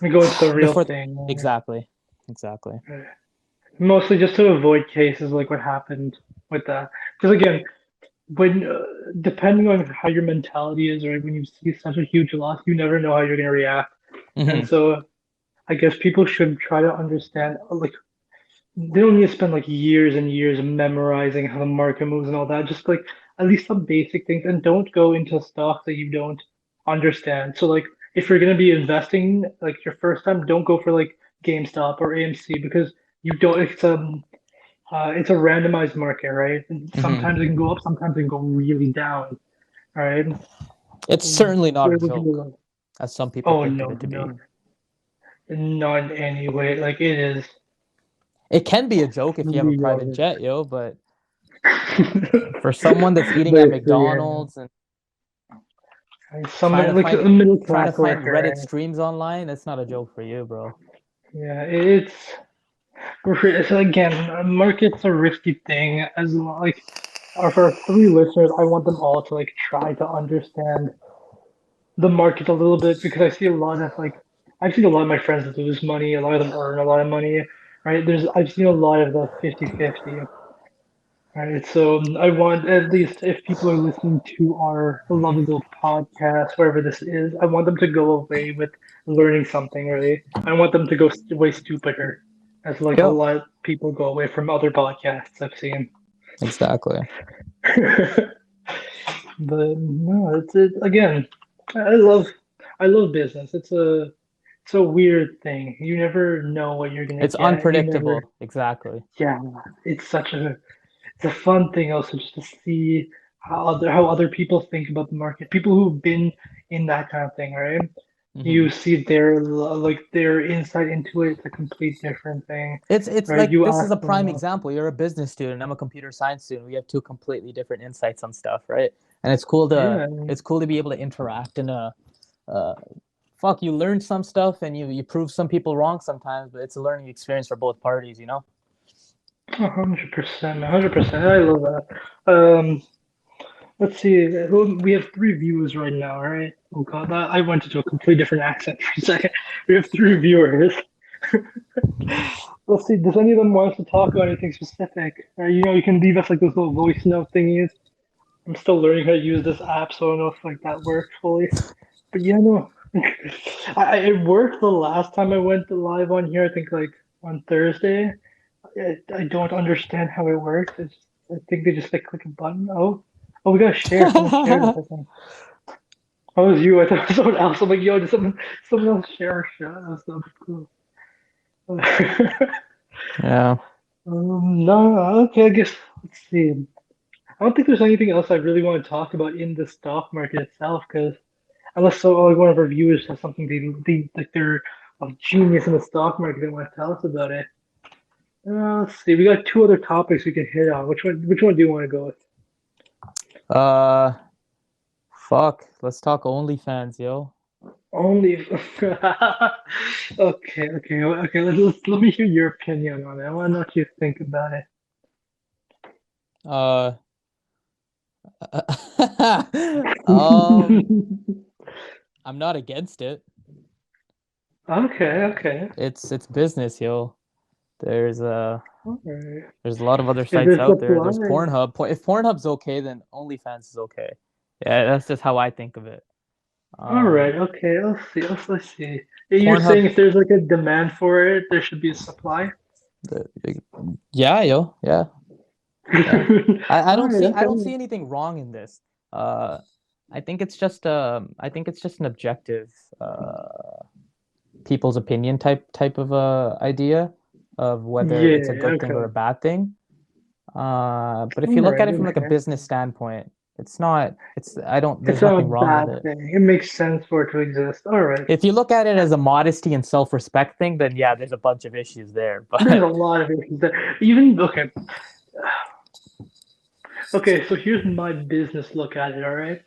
we go into the real before thing. exactly. Exactly. Mostly just to avoid cases like what happened with that. Because again, when depending on how your mentality is, right, when you see such a huge loss, you never know how you're gonna react. And Hmm. so I guess people should try to understand, like, they don't need to spend like years and years memorizing how the market moves and all that. Just like at least some basic things, and don't go into stocks that you don't understand. So like if you're gonna be investing like your first time, don't go for like GameStop or AMC because you don't. It's a randomized market, right? And Hmm. sometimes it can go up, sometimes it can go really down, right? It's certainly not a Where would you joke, go? as some people Oh think of no, it to be. no, not in any way. Like it is It can be a joke if you have a truly private garbage. jet, yo, but for someone that's eating at But yeah. McDonald's and Some like a trying middle to class find worker, Reddit right? streams online, that's not a joke for you, bro. Yeah, it's again, market's a risky thing. As like, or for our three listeners, I want them all to like try to understand the market a little bit because I see a lot of like, I've seen a lot of my friends lose money. A lot of them earn a lot of money, right? I've seen a lot of the 50-50. Right, so I want at least if people are listening to our lovely little podcast, wherever this is, I want them to go away with learning something, really. I want them to go way stupider, as like a Yep, lot of people go away from other podcasts I've seen. exactly. But no, again. I love I love business. It's a weird thing. You never know what you're gonna It's get. You never, unpredictable, exactly. yeah. It's such a it's a fun thing also just to see how other people think about the market. People who've been in that kind of thing, right? Hmm. You see their like their insight into it. It's a complete different thing, It's right? like You this is ask a them, prime example. You're a business student. I'm a computer science student. We have two completely different insights on stuff, right? And yeah, it's cool to be able to interact and uh fuck, you learn some stuff and you prove some people wrong sometimes, but it's a learning experience for both parties, you know? 100%, 100%. I love that. Let's see. We have three viewers right now, right? Oh God, I went into a completely different accent for a second. We have three viewers. Let's see. Does any of them want us to talk about anything specific? You can leave us like those little voice note thingies. I'm still learning how to use this app, so I don't know if like that works fully. But yeah, no, it worked the last time I went live on here. I think like on Thursday. I don't understand how it works. I think they just like click a button. Oh, we got to share. Someone shared us. I think. Oh, it was you. I thought it was someone else. I'm like, yo, did someone else share our shot? That's so cool. Yeah. No, okay. I guess let's see. I don't think there's anything else I really want to talk about in the stock market itself, because unless like one of our viewers has something they like they're a genius in the stock market, they want to tell us about it. Let's see. We got two other topics we can hit on. Which one do you want to go with? Uh fuck. Let's talk OnlyFans, yo. Only. Okay. Let me hear your opinion on it. I want to know what you think about it. Uh um I'm not against it. Okay. It's business, yo. There's uh All right. there's a lot of other Is sites there out there. supply? There's Pornhub. If Pornhub's okay, then OnlyFans is okay. Yeah, that's just how I think of it. All Um right. Okay. Let's see. You're Pornhub, saying if there's like a demand for it, there should be a supply. the, yeah, yo, yeah, yeah. All right. I don't Okay. see anything wrong in this. Uh, I think it's just an objective people's opinion type of idea of whether it's a Yeah. good thing or Okay. a bad thing. But if All you look right. at it from like a Okay. business standpoint, it's not. It's I don't. It's There's not a nothing wrong with bad it. thing. It makes sense for it to exist. All right. If you look at it as a modesty and self-respect thing, then yeah, there's a bunch of issues there. There's a But lot of issues there. Even okay. Okay, so here's my business look at it, all right?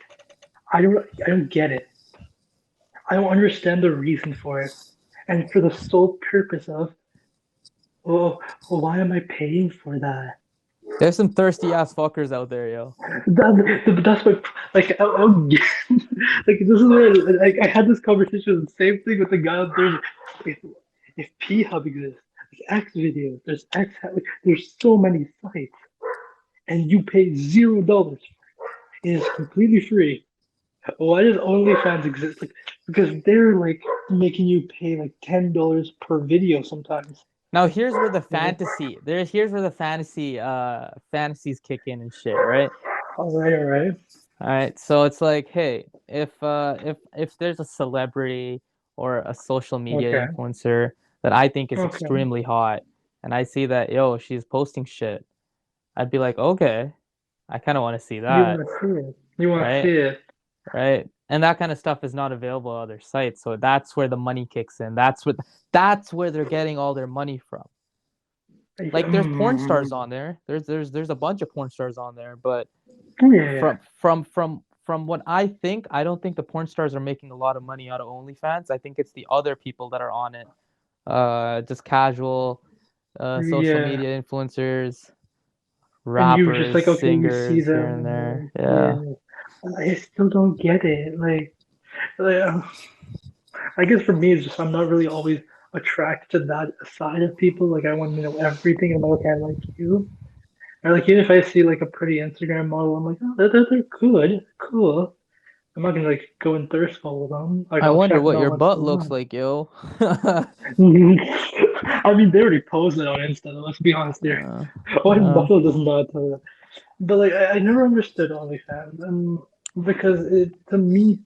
I don't get it. I don't understand the reason for it. And for the sole purpose of, oh, well, why am I paying for that? there's some thirsty ass fuckers out there, yo. That's my like like this is where like I had this conversation the same thing with the guy out there. If, if P Hub exists, there's X videos, there's there's so many sites, and you pay $0. is completely free, why does OnlyFans exist? Like, because they're like making you pay like $10 per video sometimes. Now here's where the You know? fantasies kick in and shit, right? All right, all right. All right, so it's like, hey, if there's a celebrity or a social media Okay, influencer that I think is okay. extremely hot, and I see that, yo, she's posting shit, I'd be like, okay, I kind of want to see You that, want to see it. You want to see right? it. Right? And that kind of stuff is not available on other sites, so that's where the money kicks in. That's where they're getting all their money from. Like, Like there's porn stars on there. There's a bunch of porn stars on there, but yeah, from what I think, I don't think the porn stars are making a lot of money out of OnlyFans. I think it's the other people that are on it. Just casual social yeah. media influencers, And you just rappers, like, okay, you see singers here them and and there. like, Yeah. yeah. I still don't get it. Like, I guess for me, it's just I'm not really always attracted to that side of people. Like, I want to know everything. I'm like, okay, I like you. Or like, even if I see like a pretty Instagram model, I'm like, oh, they're good, cool. I'm not gonna like go and thirst for them. Like, I I'll wonder check them what out your once in butt a looks while. like, yo. I mean, they already posted on Insta. Let's be honest here. Uh, Why uh, model does not tell that? But like, I never understood OnlyFans, because to me,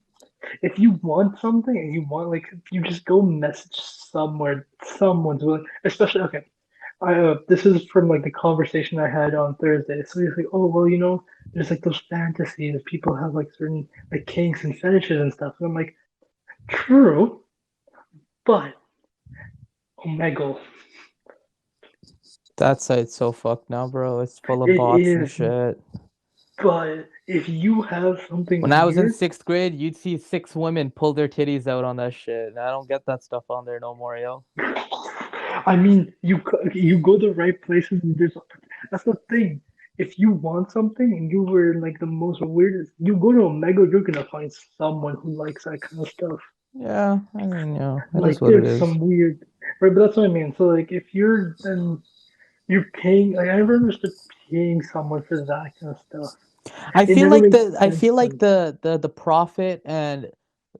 if you want something and you want like, you just go message somewhere, someone's willing. Especially, okay, I this is from like the conversation I had on Thursday. So he's like, oh well, there's like those fantasies. People have like certain like kinks and fetishes and stuff. And I'm like, true, but Omegle, that site's so fucked now, bro. It's full of it bots and is. shit. But if you have When something I was in weird, sixth grade, you'd see six women pull their titties out on that shit. And I don't get that stuff on there no more, yo. I mean, you go the right places. And that's the thing. If you want something and you were like the most weirdest, you go to Omega, you're gonna find someone who likes that kind of stuff. Yeah, I mean, it is Like what it there's is. some weird, right? But that's what I mean. So like if you're paying, like I never understood paying someone for that kind of stuff. I It feel never like makes the I sense feel to like me. the profit and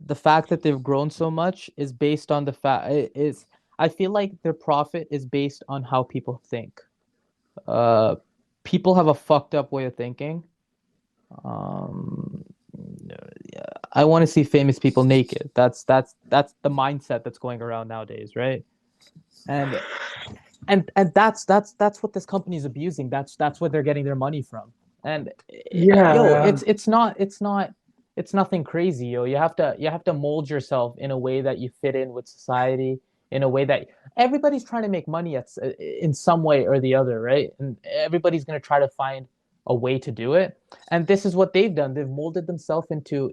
the fact that they've grown so much is based on the fact is I feel like their profit is based on how people think. Uh, People have a fucked up way of thinking. Um, yeah, I want to see famous people naked. That's the mindset that's going around nowadays, right? And that's what this company is abusing. That's what they're getting their money from. And yo, Yeah, it's nothing crazy, yo. You have to mold yourself in a way that you fit in with society, in a way that everybody's trying to make money in some way or the other, right? And everybody's gonna try to find a way to do it. And this is what they've done. They've molded into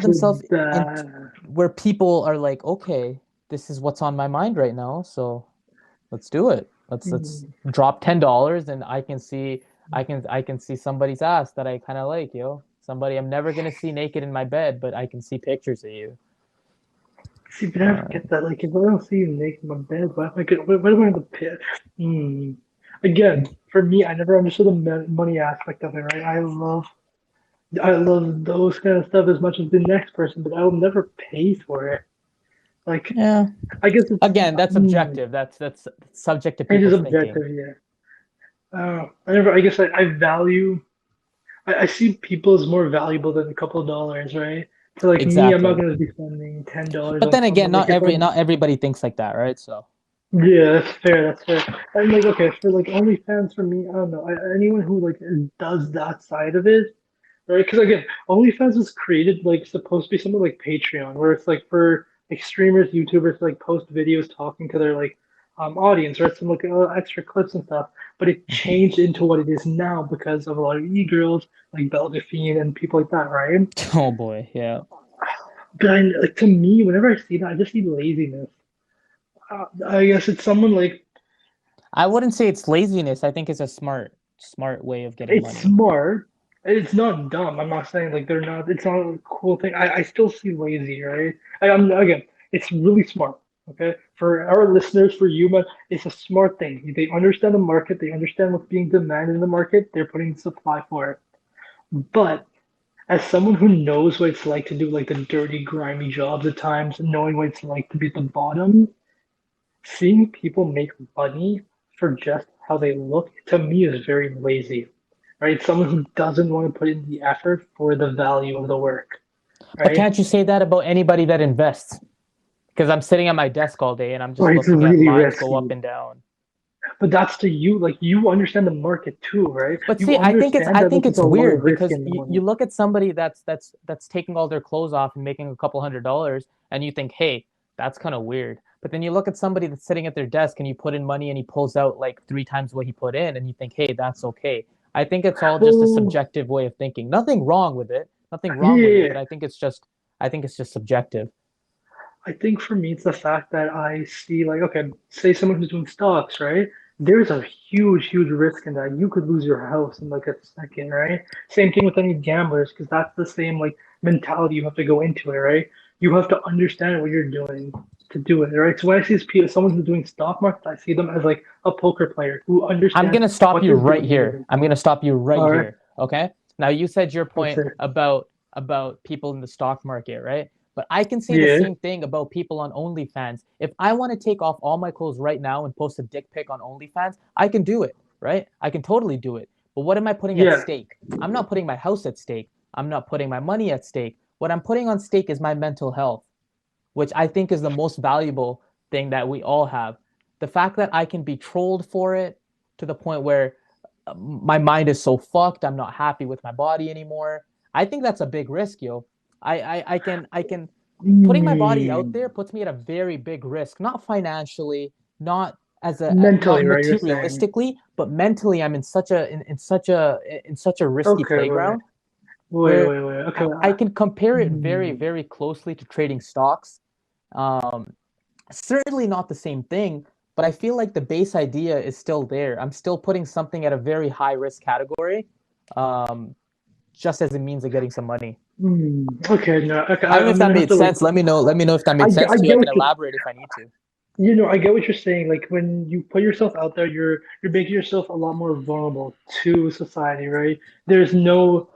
themselves into that. where people are like, okay, this is what's on my mind right now, so let's do it. Let's Hmm. drop $10 and I can see somebody's ass that I kind of like, yo. Somebody I'm never gonna see naked in my bed, but I can see pictures of you. See, but I never Uh, get that. Like, if I don't see you naked in my bed, why am I good? What am I in the pit? Again, for me, I never understood the money aspect of it. Right? I love those kind of stuff as much as the next person, but I will never pay for it. Like, yeah. I guess it's Again, that's objective. That's subject to it is people's thinking. objective. Yeah. I never. I guess I value. I see people as more valuable than a couple of dollars, right? So like me, I'm not Exactly. gonna be spending $10 But on then again, someone. Like not if every I'm not everybody thinks like that, right? So Yeah, that's fair. That's fair. And like, okay, for like OnlyFans for me, I don't know. Anyone who like does that side of it, right? Because again, OnlyFans was created like supposed to be something like Patreon, where it's like for like streamers, YouTubers to like post videos talking to their like audience, right? Some like extra clips and stuff. But it changed into what it is now because of a lot of e-girls like Belle Delphine and people like that, right? oh boy, yeah. But like to me, whenever I see that, I just see laziness. I guess it's someone like I wouldn't say it's laziness. I think it's a smart way of getting it's money. smart. It's not dumb. I'm not saying like they're not. It's not a cool thing. I still see lazy, right? I'm again. It's really smart. Okay. for our listeners, for you, man, it's a smart thing. They understand the market, they understand what's being demanded in the market, they're putting supply for it. But as someone who knows what it's like to do like the dirty, grimy jobs at times, knowing what it's like to be at the bottom, seeing people make money for just how they look, to me is very lazy. Right? Someone who doesn't want to put in the effort for the value of the work. But Right? can't you say that about anybody that invests? Because I'm sitting at my desk all day and I'm just Or it's looking at really lines go up risky. and down. But that's to you, like you understand the market too, right? But You see, understand I that like think there's it's a lot weird of risk because involved. you look at somebody that's taking all their clothes off and making a couple $100 and you think, hey, that's kind of weird. But then you look at somebody that's sitting at their desk and you put in money and he pulls out like 3 times what he put in and you think, hey, that's okay. I think it's all just a Well, subjective way of thinking. Nothing wrong with it. Nothing yeah, wrong with yeah, it, yeah. but I think it's just subjective. I think for me, it's the fact that I see, like, okay, say someone who's doing stocks, right? There's a huge, huge risk in that. You could lose your house in like a second, right? Same thing with any gamblers, because that's the same like mentality you have to go into it, right? You have to understand what you're doing to do it, right? So when I see someone who's doing stock market, I see them as like a poker player who I'm understands gonna stop what you they're right doing and here. everything. I'm gonna stop you right All right, here. Okay. Now you said your let's point say, about people in the stock market, right? But I can say the yeah, same thing about people on OnlyFans. If I want to take off all my clothes right now and post a dick pic on OnlyFans, I can do it, right? I can totally do it. But what am I putting at yeah. stake? I'm not putting my house at stake. I'm not putting my money at stake. What I'm putting on stake is my mental health, which I think is the most valuable thing that we all have. The fact that I can be trolled for it to the point where my mind is so fucked, I'm not happy with my body anymore. I think that's a big risk, yo. I can putting my body out Mm, there puts me at a very big risk, not financially, not as a not mentally, right? You're saying. materialistically, but mentally I'm in such a risky Okay, wait, playground wait, where wait, wait. Okay. I can compare it very, Hmm. very closely to trading stocks. Um, Certainly not the same thing, but I feel like the base idea is still there. I'm still putting something at a very high risk category, um, just as a means of getting some money. Okay, no, okay, I don't know if I'm that gonna have made to like, sense. Let me know. Let me know if that made I sense to you. I get can what you, elaborate if I need to. I get what you're saying. Like when you put yourself out there, you're making yourself a lot more vulnerable to society, right? There's no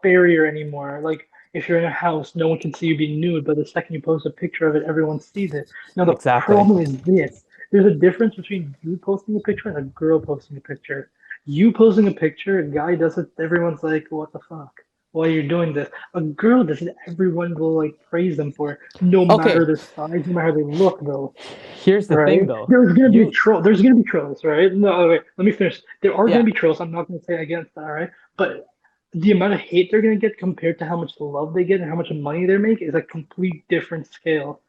barrier anymore. Like if you're in a house, no one can see you being nude, but the second you post a picture of it, everyone sees it. Now the Exactly. problem is this: there's a difference between you posting a picture and a girl posting a picture. You posting a picture, a guy does it, everyone's like, "What the fuck? Why are you doing this?" A girl does it, everyone will like praise them for it, no matter Okay. their size, no matter how they look, though. Here's the thing, Right? though. There's gonna be You, troll. There's gonna be trolls, right? No, wait. Let me finish. There are gonna yeah. be trolls. I'm not gonna say against that, right? But the amount of hate they're gonna get compared to how much love they get and how much money they make is a complete different scale.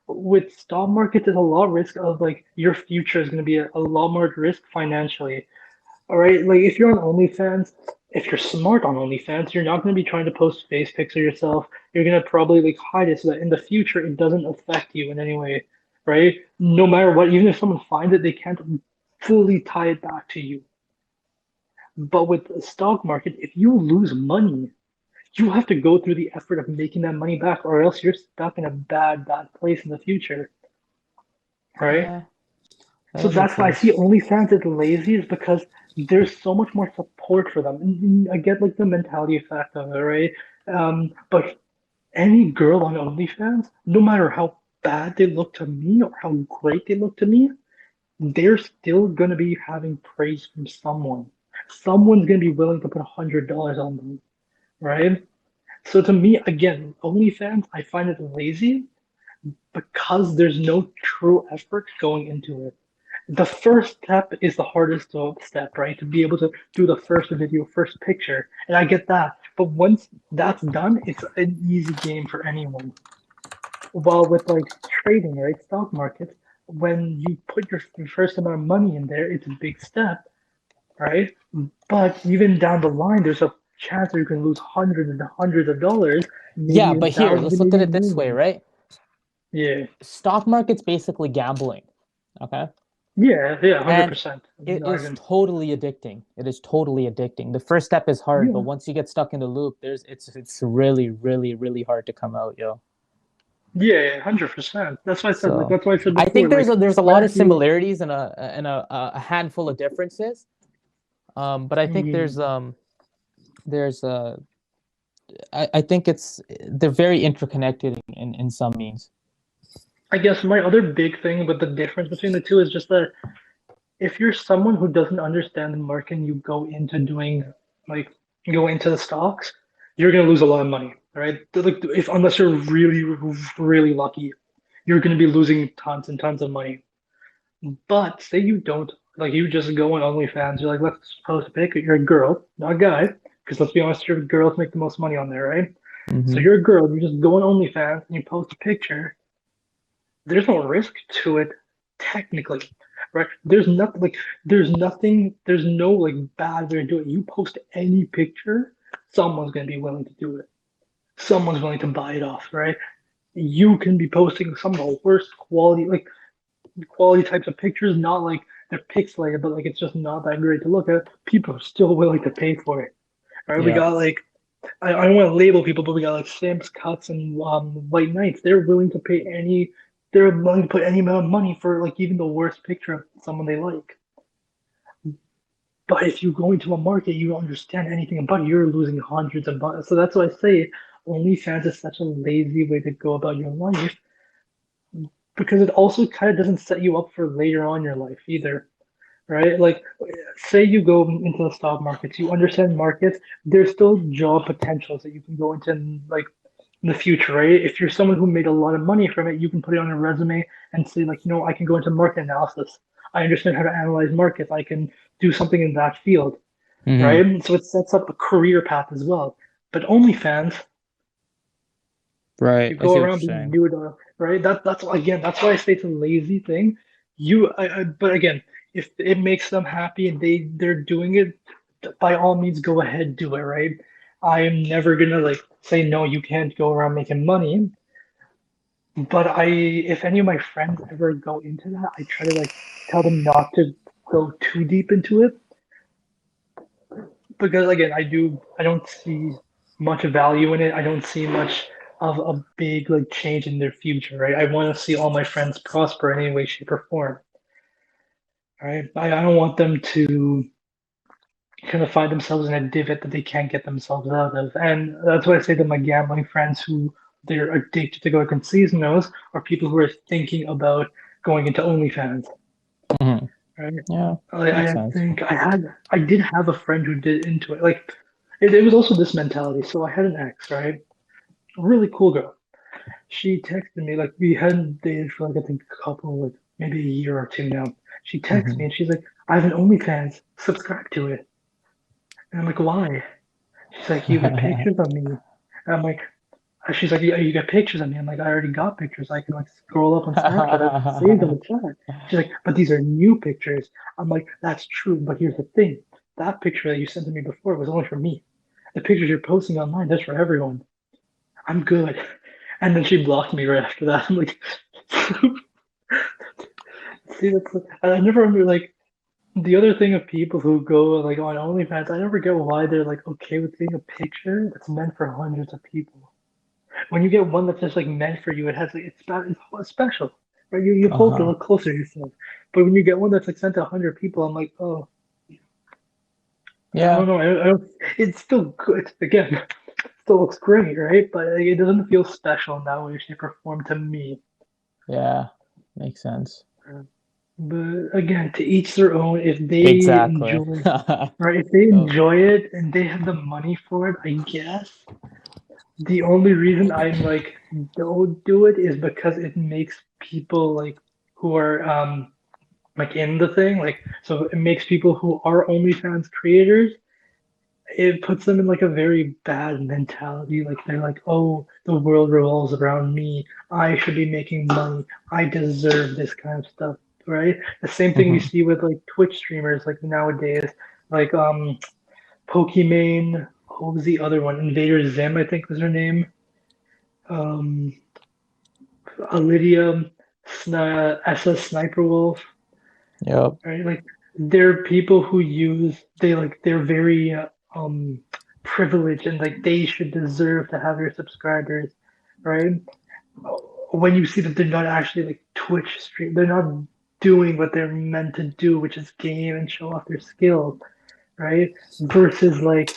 With stock market, there's a lot of risk of like your future is gonna be a lot more at risk financially. All right, like if you're on OnlyFans, if you're smart on OnlyFans, you're not going to be trying to post face pics of yourself. You're going to probably like hide it so that in the future it doesn't affect you in any way, right? No matter what, even if someone finds it, they can't fully tie it back to you. But with the stock market, if you lose money, you have to go through the effort of making that money back, or else you're stuck in a bad, bad place in the future, right? Yeah, that So would make that's why I see sense. OnlyFans as lazy is because there's so much more support for them. And I get like the mentality effect of it, right? But any girl on OnlyFans, no matter how bad they look to me or how great they look to me, they're still gonna be having praise from someone. Someone's gonna be willing to put $100 on them, right? So to me, again, OnlyFans, I find it lazy because there's no true effort going into it. The first step is the hardest step, right? To be able to do the first video, first picture. And I get that. But once that's done, it's an easy game for anyone. While with like trading, right? Stock market, when you put your first amount of money in there, it's a big step, right? But even down the line, there's a chance that you can lose hundreds and hundreds of dollars, maybe Yeah, even but here, thousands, let's look at maybe it this way, millions. right? Yeah. Stock market's basically gambling. Okay. Yeah, yeah, And 100%. it No is argument. totally addicting. It is totally addicting. The first step is hard, but Yeah. once you get stuck in the loop, it's really, really, really hard to come out, yo. Yeah, 100%. That's why I said like So that's why I said I before think like there's a lot of Matthew. similarities and a handful of differences. But I think mm, there's I think they're very interconnected in some means. I guess my other big thing with the difference between the two is just that if you're someone who doesn't understand the market and you go into doing like go into the stocks, you're gonna lose a lot of money, right? Like if unless you're really really lucky, you're gonna be losing tons and tons of money. But say you don't, like you just go on OnlyFans, you're like, let's post a pic. You're a girl, not a guy, because let's be honest, your girls make the most money on there, right? So Hmm. you're a girl, you just go on OnlyFans and you post a picture. There's no risk to it, technically, right? There's no like bad way to do it. You post any picture, someone's gonna be willing to do it. Someone's willing to buy it off, right? You can be posting some of the worst quality types of pictures, not like they're pixelated, but like it's just not that great to look at. People are still willing to pay for it. Right? We Yeah. got like I don't want to label people, but we got like Sam's Cuts and White Knights. They're willing to put any amount of money for like even the worst picture of someone they like. But if you go into a market, you don't understand anything about it, you're losing hundreds of bucks. So that's why I say OnlyFans is such a lazy way to go about your life because it also kind of doesn't set you up for later on in your life either. Right? Like, say you go into the stock markets, you understand markets, there's still job potentials that you can go into in the future, right? If you're someone who made a lot of money from it, you can put it on a resume and say, like, I can go into market analysis. I understand how to analyze markets. I can do something in that field, Hmm. right? So it sets up a career path as well. But OnlyFans, Right. you I go see what you're around being saying. nude, right? That's why I say it's a lazy thing. But again, if it makes them happy and they're doing it, by all means, go ahead, do it, right? I am never gonna like say no, you can't go around making money. But if any of my friends ever go into that, I try to like tell them not to go too deep into it because again, I don't see much value in it. I don't see much of a big like change in their future, right? I want to see all my friends prosper in any way, shape, or form, right? I don't want them to kind of find themselves in a divot that they can't get themselves out of. And that's why I say to my gambling friends who they're addicted to going casinos or people who are thinking about going into OnlyFans, Hmm. right? Yeah. Makes I sense. think I did have a friend who did into it. Like it was also this mentality. So I had an ex, right? A really cool girl. She texted me like we hadn't dated for like I think a couple like maybe a year or two now. She texted me Hmm. and she's like, I have an OnlyFans, subscribe to it. And I'm like, why? She's like, you get pictures of me. And I'm like, she's like, yeah, you got pictures of me. I'm like, I already got pictures. I can like scroll up on Snapchat. I've saved them in chat. She's like, but these are new pictures. I'm like, that's true, but here's the thing. That picture that you sent to me before was only for me. The pictures you're posting online, that's for everyone. I'm good. And then she blocked me right after that. I'm like, see, I never remember like the other thing of people who go like on OnlyFans. I never get why they're like okay with seeing a picture that's meant for hundreds of people. When you get one that's just like meant for you, it has like it's special, right? You hold it a Uh-huh. little closer to yourself. But when you get one that's like sent to 100 people, I'm like, oh, I Yeah. don't know. I don't. It's still good. Again, still looks great, right? But like, it doesn't feel special in that way, shape, or form to me. Yeah. Makes sense. But again, to each their own. If they Exactly. enjoy, right? If they Oh. enjoy it and they have the money for it, I guess. The only reason I'm like don't do it is because it makes people like who are like in the thing like so it makes people who are OnlyFans creators it puts them in like a very bad mentality like they're like oh the world revolves around me I should be making money I deserve this kind of stuff right the same thing you Hmm. see with like Twitch streamers like nowadays like Pokimane what was the other one Invader Zim I think was her name um Lydia SS Sniper Wolf, Yep. right? Like they're people who use they're very privileged and like they should deserve to have your subscribers, right? when you see that they're not actually like Twitch stream, they're not doing what they're meant to do, which is game and show off their skills, right? Versus like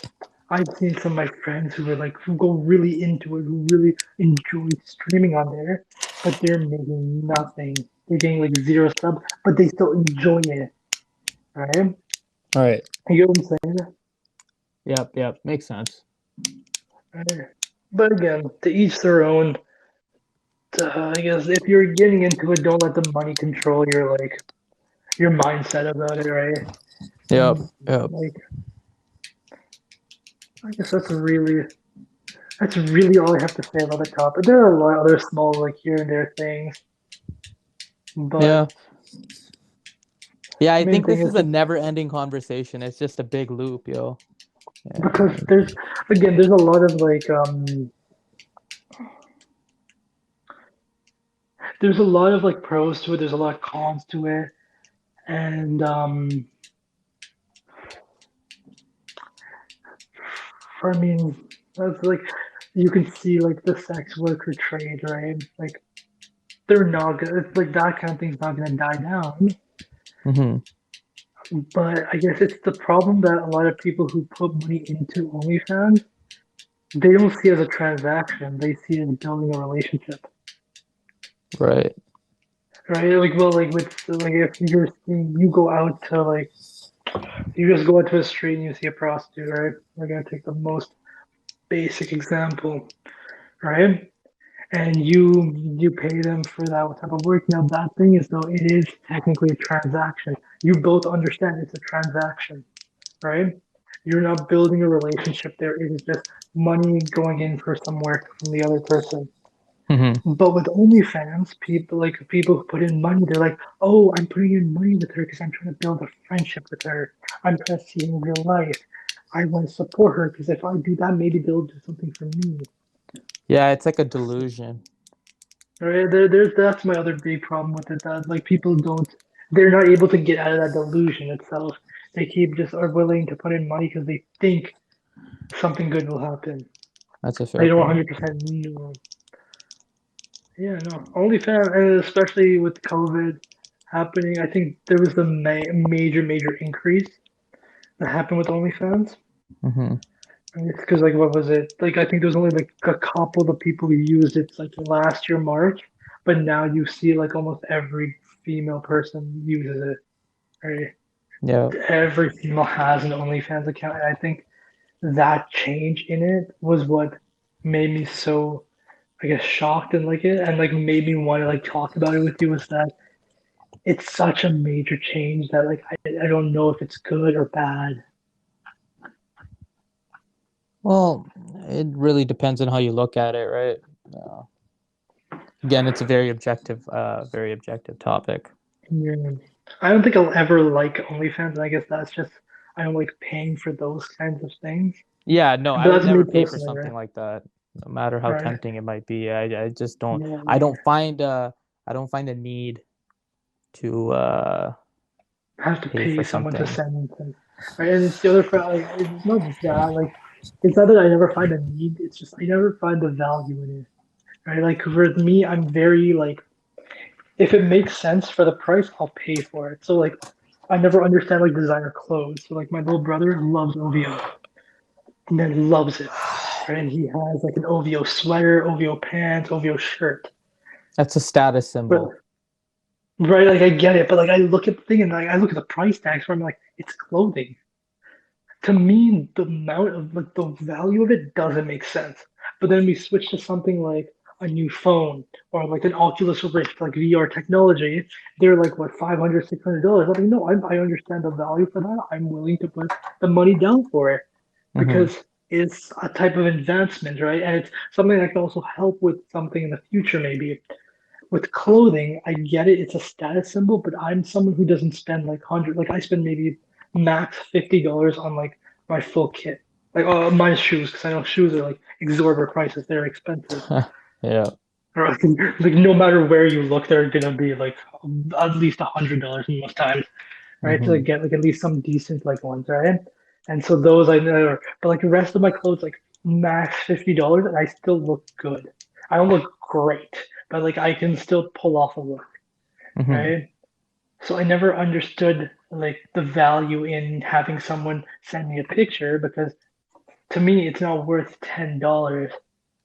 I've seen some of my friends who are like who go really into it, who really enjoy streaming on there, but they're making nothing. They're getting like zero subs, but they still enjoy it, right? All right. You get what I'm saying? Yep. Makes sense. Right. But again, to each their own. I guess if you're getting into it, don't let the money control your like your mindset about it, right? Yep. Like I guess that's really all I have to say about the topic. There are a lot of other small like here and there things, Yeah. but Yeah, I the main think thing this is is a just never-ending conversation. It's just a big loop, yo. Yeah. because there's a lot of like there's a lot of like pros to it. There's a lot of cons to it, and I mean that's like you can see like the sex worker trade, right? Like they're not gonna. It's like that kind of thing's not gonna die down. Mm-hmm. But I guess it's the problem that a lot of people who put money into OnlyFans, they don't see it as a transaction. They see it as building a relationship, Right. right? Like, well, like with like if you're seeing, you go out to like you just go out to a street and you see a prostitute, right? We're gonna take the most basic example, right? And you pay them for that type of work. Now that thing is though it is technically a transaction. You both understand it's a transaction, right? You're not building a relationship there. It is just money going in for some work from the other person. Mm-hmm. But with OnlyFans, people who put in money, they're like, "Oh, I'm putting in money with her because I'm trying to build a friendship with her. I'm trying to see in real life. I want to support her because if I do that, maybe they'll do something for me." Yeah, it's like a delusion. Right? There's that's my other big problem with it. That like people don't, they're not able to get out of that delusion itself. They keep just are willing to put in money because they think something good will happen. That's a They fair don't point. 100% know. Yeah, no. OnlyFans, and especially with COVID happening, I think there was the major increase that happened with OnlyFans. Mm-hmm. And it's because like what was it? Like I think there was only like a couple of people who used it like last year March, but now you see like almost every female person uses it. Right? Yeah. Every female has an OnlyFans account, and I think that change in it was what made me so I guess shocked and like it and like made me want to like talk about it with you was that it's such a major change that like I don't know if it's good or bad. Well, it really depends on how you look at it, right? Uh, Again, it's a very objective topic. Yeah. I don't think I'll ever like OnlyFans. I guess that's just I don't like paying for those kinds of things. Yeah, no, I But would that's me never pay for personally, something right? like that, no matter how Right. tempting it might be. I just don't. Yeah. I don't find a need to I have to pay pay for someone to something. send things. Right. And it's the other part like it's not just that, like it's not that I never find a need, it's just I never find the value in it. Right. Like for me, I'm very like if it makes sense for the price, I'll pay for it. So like I never understand like designer clothes. So like my little brother loves OVO and then loves it. Right? And he has like an OVO sweater, OVO pants, OVO shirt. That's a status But symbol. right, like I get it, but like I look at the thing and like I look at the price tags where I'm like, it's clothing. To me, the amount of like the value of it doesn't make sense. But then we switch to something like a new phone or like an Oculus Rift, like VR technology. They're like what $500, $600. I'm like, no, I understand the value for that. I'm willing to put the money down for it Mm-hmm. because it's a type of advancement, right? And it's something that can also help with something in the future, maybe. With clothing, I get it, it's a status symbol, but I'm someone who doesn't spend like like I spend maybe max $50 on like my full kit. Like my shoes, because I know shoes are like exorbitant prices, they're expensive. Yeah. Or like no matter where you look, they're gonna be like at least $100 most times, right? To Mm-hmm. like, get like at least some decent like ones, right? And so those I know, but like the rest of my clothes, like max $50, and I still look good. I don't look great, but like I can still pull off a look, Hmm. right? So I never understood like the value in having someone send me a picture because to me it's not worth $10,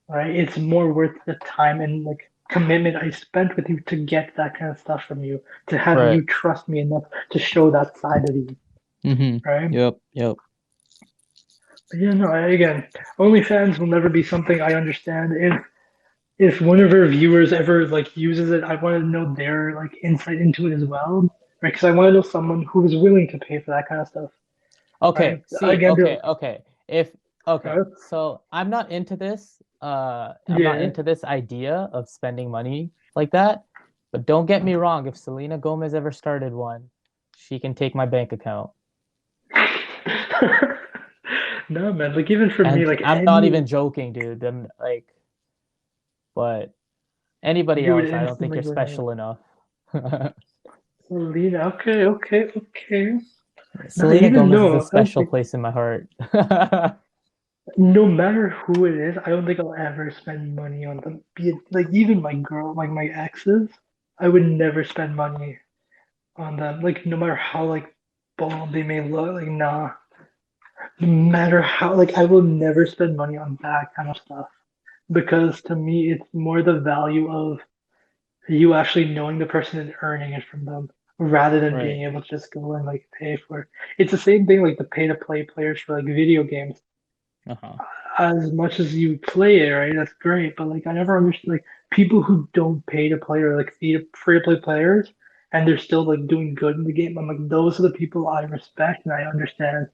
right? It's more worth the time and like commitment I spent with you to get that kind of stuff from you, to have Right. you trust me enough to show that side of you, Hmm. right? Yep. Yep. But yeah, no, again, OnlyFans will never be something I understand. If one of our viewers ever like uses it, I want to know their like insight into it as well, right? Because I want to know someone who is willing to pay for that kind of stuff, Okay. right? See. Again, Okay. Okay. If okay, right? so I'm not into this. I'm not Yeah. into this idea of spending money like that. But don't get me wrong. If Selena Gomez ever started one, she can take my bank account. No, man. Like even for me, And like I'm not any even joking, dude. Them like, but anybody you would else, I don't think instantly you're go down. special enough. Selena, okay, okay, okay. Now Selena even Gomez is a no, I don't special think place in my heart. no matter who it is, I don't think I'll ever spend money on them. Be it like even my girl, like my exes, I would never spend money on them. Like no matter how like bomb they may look, like nah. No matter how like I will never spend money on that kind of stuff. Because to me it's more the value of you actually knowing the person and earning it from them rather than Right. being able to just go and like pay for it. It's the same thing like the pay to play players for like video games. Uh-huh. As much as you play it, right? That's great. But like I never understood like people who don't pay to play or like free to play players and they're still like doing good in the game. I'm like those are the people I respect and I understand.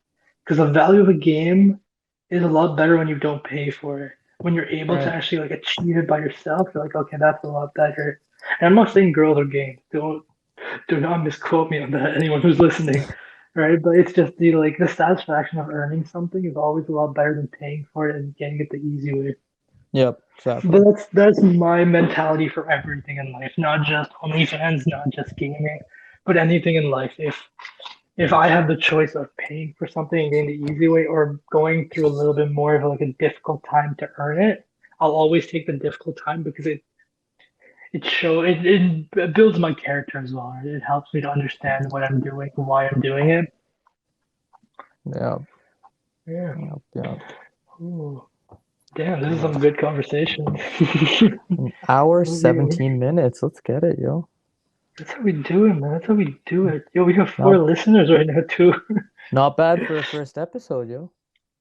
Because the value of a game is a lot better when you don't pay for it. When you're able to Right. actually like achieve it by yourself, you're like, okay, that's a lot better. And I'm not saying girls are games. Do not misquote me on that, anyone who's listening, right? But it's just the satisfaction of earning something is always a lot better than paying for it and getting it the easy way. Yep. Exactly. That's my mentality for everything in life, not just OnlyFans, not just gaming, but anything in life. If I have the choice of paying for something and getting the easy way or going through a little bit more of like a difficult time to earn it, I'll always take the difficult time because it builds my character as well. Right? It helps me to understand what I'm doing, why I'm doing it. Yep. Yeah. Yep. Yep. Ooh. Damn, this is Yep. some good conversation. An hour, Okay, 17 minutes. Let's get it, yo. that's how we do it, man. That's how we do it. Yo, we have four Not listeners right now too. not bad for a first episode, yo.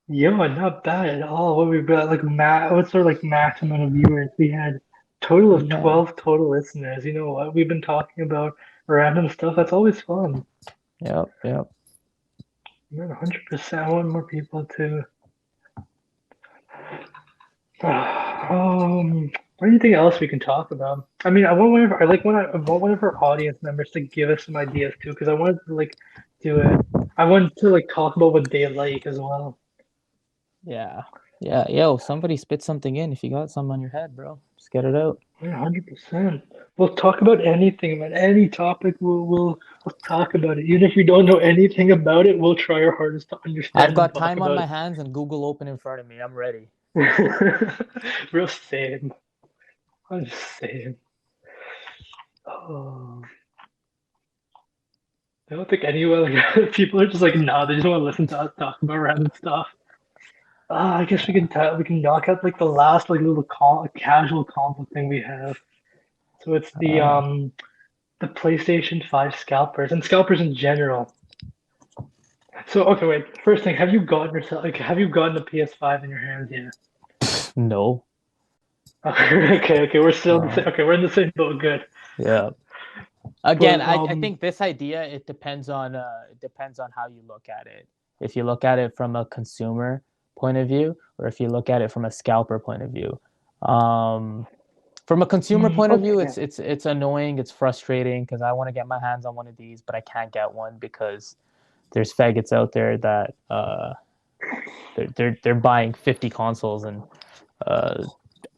Yo, not bad at all. What we got like what's our like max amount of viewers? We had total We of had 12 total listeners. You know what? We've been talking about random stuff. That's always fun. yep, yep. Man, 100%. I want more people to anything else we can talk about? I mean, I want one of our audience members to give us some ideas too, because I wanted to like do it. I wanted to like talk about what they like as well. Yeah. Yeah, yo, somebody spit something in if you got something on your head, bro. Just get it out. 100%. We'll talk about anything, man. Any topic, we'll talk about it. Even if we don't know anything about it, we'll try our hardest to I've understand and got talk time on about my hands and Google open in front of me. I'm ready. it. Real same. I'm just saying. Oh. I don't think anyone like people are just like nah, they just want to listen to us talk about random stuff. I guess we can knock out like the last like little casual conflict thing we have. So it's Uh, the PlayStation 5 scalpers and scalpers in general. So okay, wait. First thing, have you gotten a PS5 in your hands yet? no. Okay, okay, we're still in the same, No. okay, we're in the same boat. Good. Yeah. Again, But I think this idea it depends on how you look at it. If you look at it from a consumer point of view, or if you look at it from a scalper point of view. Um, from a consumer point of view, okay. it's annoying, it's frustrating because I want to get my hands on one of these, but I can't get one because there's faggots out there that they're buying 50 consoles and uh,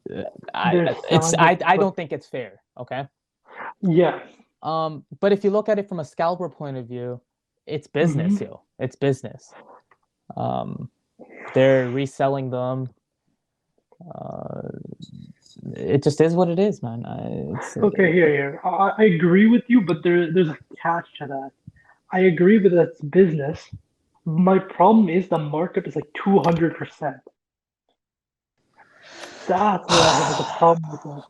They're selling it I for don't think it's fair. Okay. yeah. But if you look at it from a scalper point of view, it's business, hmm yo. It's business. Um, they're reselling them. Uh, it just is what it is, man. It's Okay, here. I agree with you, but there's a catch to that. I agree with that's business. My problem is the markup is like 200%. That's where I have like a problem with it.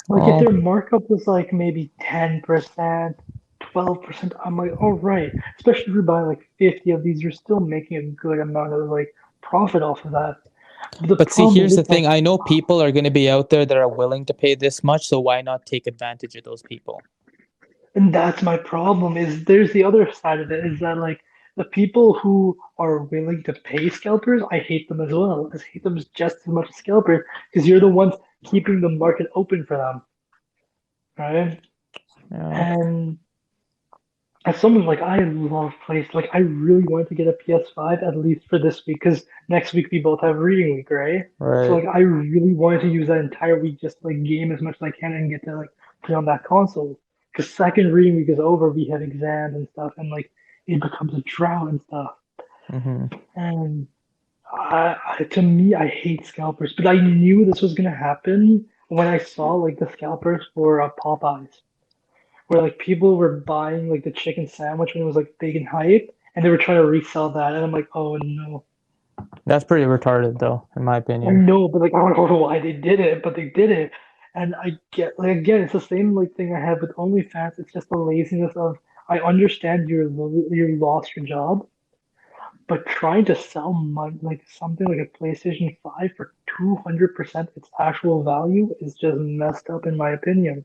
Like if well, their markup was like maybe 10%, 12%, I'm like, all right. Especially if you buy like 50 of these, you're still making a good amount of like profit off of that. But the but see, problem here's is the like, thing. I know people are going to be out there that are willing to pay this much, so why not take advantage of those people? and that's my problem is there's the other side of it is that like the people who are willing to pay scalpers, I hate them as well. I hate them just as much as scalpers because you're the ones keeping the market open for them, right? Yeah, And as someone like I love plays, like I really wanted to get a PS5 at least for this week because next week we both have reading week, right? So right. like I really wanted to use that entire week just to like game as much as I can and get to like play on that console. Because second reading week is over, we have exams and stuff, and like it becomes a drought and stuff. Mm-hmm. And to me, I hate scalpers, but I knew this was gonna happen when I saw like the scalpers for Popeyes where like people were buying like the chicken sandwich when it was like big and hype, and they were trying to resell that, and I'm like, oh no, That's pretty retarded, though, in my I opinion. know, but like I don't know why they did it, but they did it, and I get like again, it's the same like thing I had with OnlyFans. It's just the laziness of I understand you lost your job, but trying to sell money like something like a PlayStation 5 for 200% its actual value is just messed up in my opinion.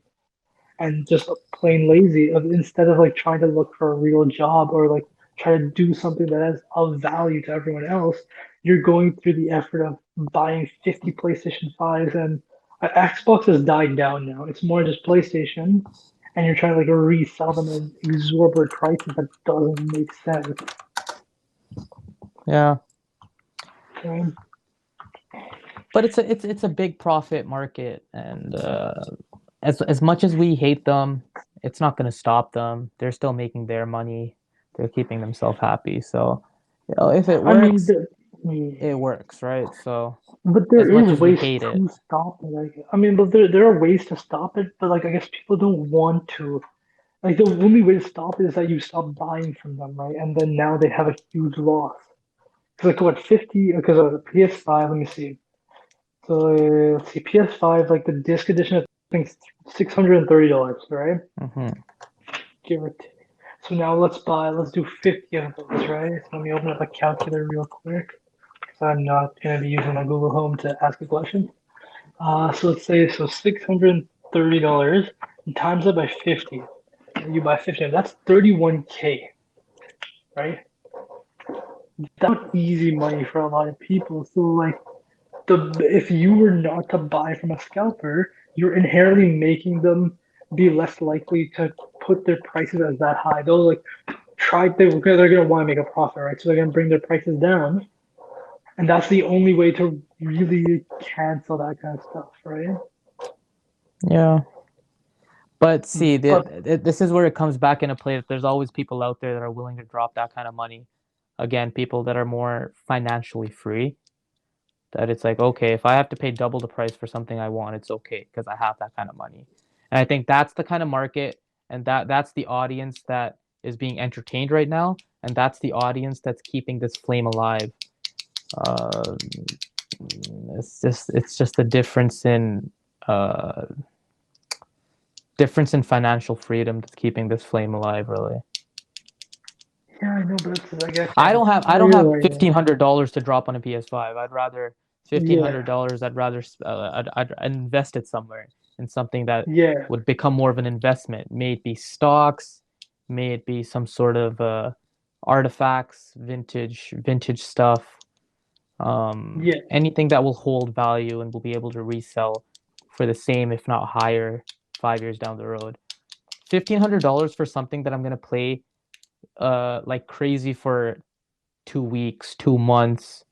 And just plain lazy of instead of like trying to look for a real job or like try to do something that has of value to everyone else, you're going through the effort of buying 50 PlayStation 5s and Xbox has died down now. It's more just PlayStation and you're trying to like resell them at exorbitant prices that doesn't make sense. Yeah, Okay? but it's a big profit market, and as much as we hate them, it's not going to stop them. They're still making their money. They're keeping themselves happy. So, if it I mean, works, it works, right? So, but there as much is as we ways hate it, to stop it. Like, I mean, but there are ways to stop it, but like I guess people don't want to. Like the only way to stop it is that you stop buying from them, right? And then now they have a huge loss. Because like what 50? Because of the PS5, let me see. So let's see, PS5 like the disc edition, I think $630, right? hmm Give or take. So now let's do 50 of those, right? So let me open up a calculator real quick because I'm not gonna be using my Google Home to ask a question. So let's say so $630 and times that by 50. You buy 50, that's 31K, right? That's not easy money for a lot of people. So like the if you were not to buy from a scalper, you're inherently making them be less likely to put their prices as that high. They'll like try they're gonna want to make a profit, right? So they're gonna bring their prices down, and that's the only way to really cancel that kind of stuff, right? yeah. But see, But this is where it comes back into play that there's always people out there that are willing to drop that kind of money. Again, people that are more financially free. That it's like, okay, if I have to pay double the price for something I want, it's okay because I have that kind of money. And I think that's the kind of market, and that's the audience that is being entertained right now, and that's the audience that's keeping this flame alive. Uh, it's just a uh, difference in financial freedom that's keeping this flame alive, really. yeah, I know, but it's like I again, don't have I don't you're have right. $1,500 to drop on a PS5. I'd rather fifteen Yeah, hundred dollars. I'd rather I'd invest it somewhere in something that yeah, would become more of an investment. May it be stocks, may it be some sort of artifacts, vintage stuff, yeah. anything that will hold value and will be able to resell for the same, if not higher, 5 years down the road. $1,500 for something that I'm gonna play like crazy for 2 weeks, 2 months,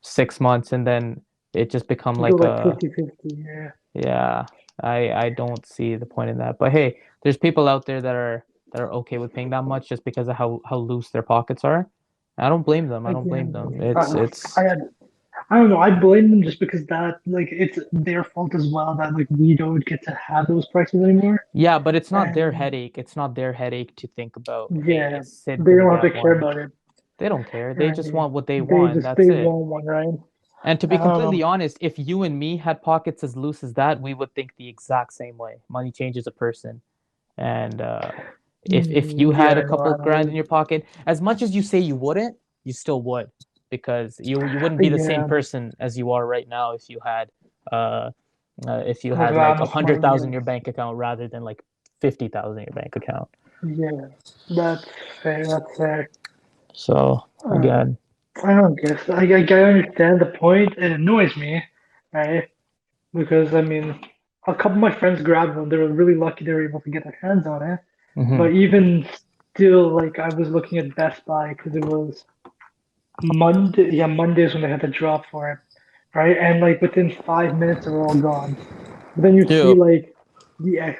6 months, and then it just become You go like like a 50-50. Yeah, yeah. I don't see the point in that. But hey, there's people out there that are okay with paying that much just because of how loose their pockets are. I don't blame them. I don't blame them. again, It's I it's had I don't know. I blame them just because that like it's their fault as well that like we don't get to have those prices anymore. Yeah, but it's not their And headache. It's not their headache to think about, hey, yeah, is Sid they gonna don't have to get care one? about it. They don't care. They Right? just want what they want. That's They it. want one, right? And to I be don't completely know. honest, if you and me had pockets as loose as that, we would think the exact same way. Money changes a person. And if you Yeah, had a I know. couple I of grand know. in your pocket, as much as you say you wouldn't, you still would, because you wouldn't be the same Yeah, person as you are right now uh, if you like had that like a much hundred money. thousand Yeah, in your bank account rather than like 50,000 in your bank account. yeah. That's fair. That's fair. So Uh, again, I don't guess. I understand the point. It annoys me, right? Because I mean, a couple of my friends grabbed one. They were really lucky they were able to get their hands on it. mhm. But even still, like I was looking at Best Buy because it was Monday. Yeah, Mondays when they had the drop for it, right? And like within 5 minutes, they were all gone. But then you see Yeah. like the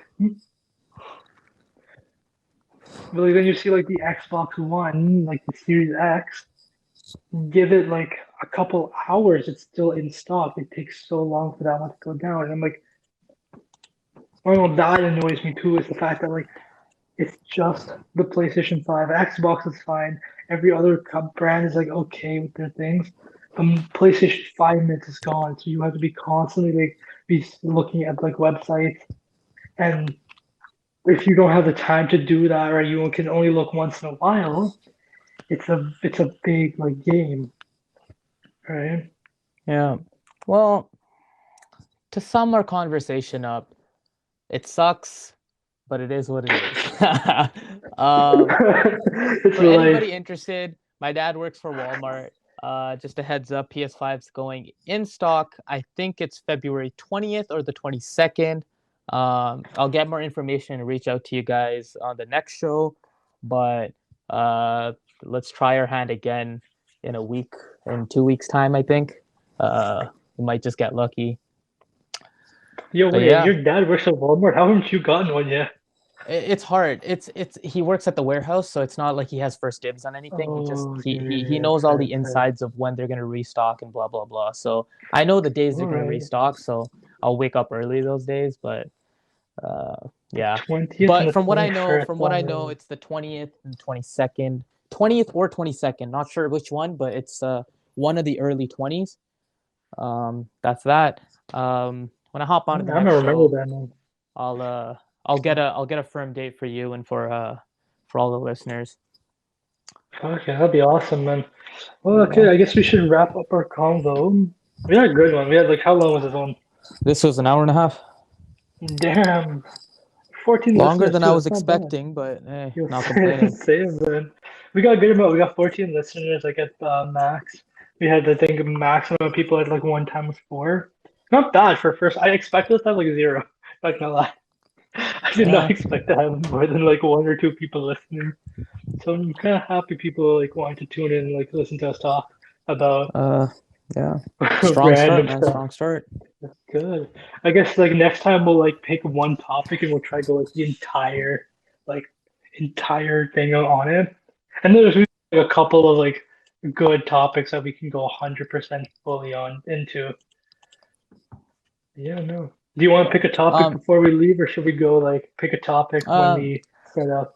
then you see like the Xbox One, like the Series X. Give it like a couple hours, it's still in stock. It takes so long for that one to go down. And I'm like, I don't know, that annoys me too, is the fact that like it's just the PlayStation 5. Xbox is fine. Every other brand is like okay with their things. PlayStation 5 minutes is gone, so you have to be constantly like be looking at like websites, and if you don't have the time to do that, or you can only look once in a while, it's a big like game, right? Yeah. Well, to sum our conversation up, it sucks, but it is what it is. It's For life. anybody interested, my dad works for Walmart. Just a heads up, PS5's going in stock. I think it's February 20th or the 22nd. I'll get more information and reach out to you guys on the next show. But uh, let's try our hand again in a week, in 2 weeks' time, I think. We might just get lucky. Yo, But wait, yeah, your dad works at Walmart? How haven't you gotten one yet? it's hard. It's he works at the warehouse, so it's not like he has first dibs on anything. He just Oh, he yeah, knows all fair, the fair. insides of when they're gonna restock and blah blah blah. So I know the days All they're gonna right. restock, so I'll wake up early those days. But The yeah. 20th and But the 21st. from what All I know, right. it's the 20th and 22nd, 20th or 22nd. Not sure which one, but it's one of the early 20s. That's that. When I hop onto the I don't next remember show, that, man. I'll uh I'll get a firm date for you and for all the listeners. Okay, that'd be awesome, man. Well, okay, Yeah. I guess we should wrap up our convo. We had a good one. We had like, how long was this one? This was an hour and a half. Damn, 14 Longer listeners than I too. was That's not bad. expecting, but hey, You'll not complaining. save, man. We got a good amount. We got 14 listeners, like at max. We had, I think, maximum of people at like one time was four. Not bad for first. I expected us to have like zero. Not gonna lie. I did not Yeah. expect to have more than like one or two people listening. So I'm kind of happy people like wanting to tune in, and, like listen to us talk about Uh yeah. Strong start, random man. stuff. Strong start. Good. I guess like next time we'll like pick one topic and we'll try to go like the like entire thing on it. And there's like, a couple of like good topics that we can go 100% fully on into. Yeah, no. Do you want to pick a topic Um before we leave, or should we go like pick a topic when um we set up?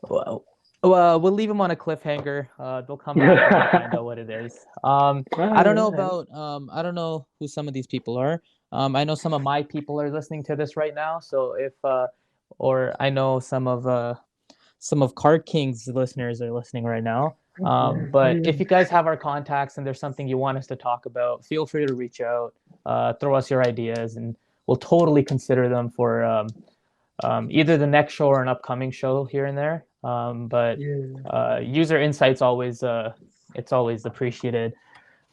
we'll leave them on a cliffhanger. They'll come back when they find out what it is. Alright. I don't know who some of these people are. I know some of my people are listening to this right now, so if or I know some of Card King's listeners are listening right now. Okay. But if you guys have our contacts and there's something you want us to talk about, feel free to reach out, throw us your ideas, and we'll totally consider them for either the next show or an upcoming show here and there. But Yeah. user insights always it's always appreciated.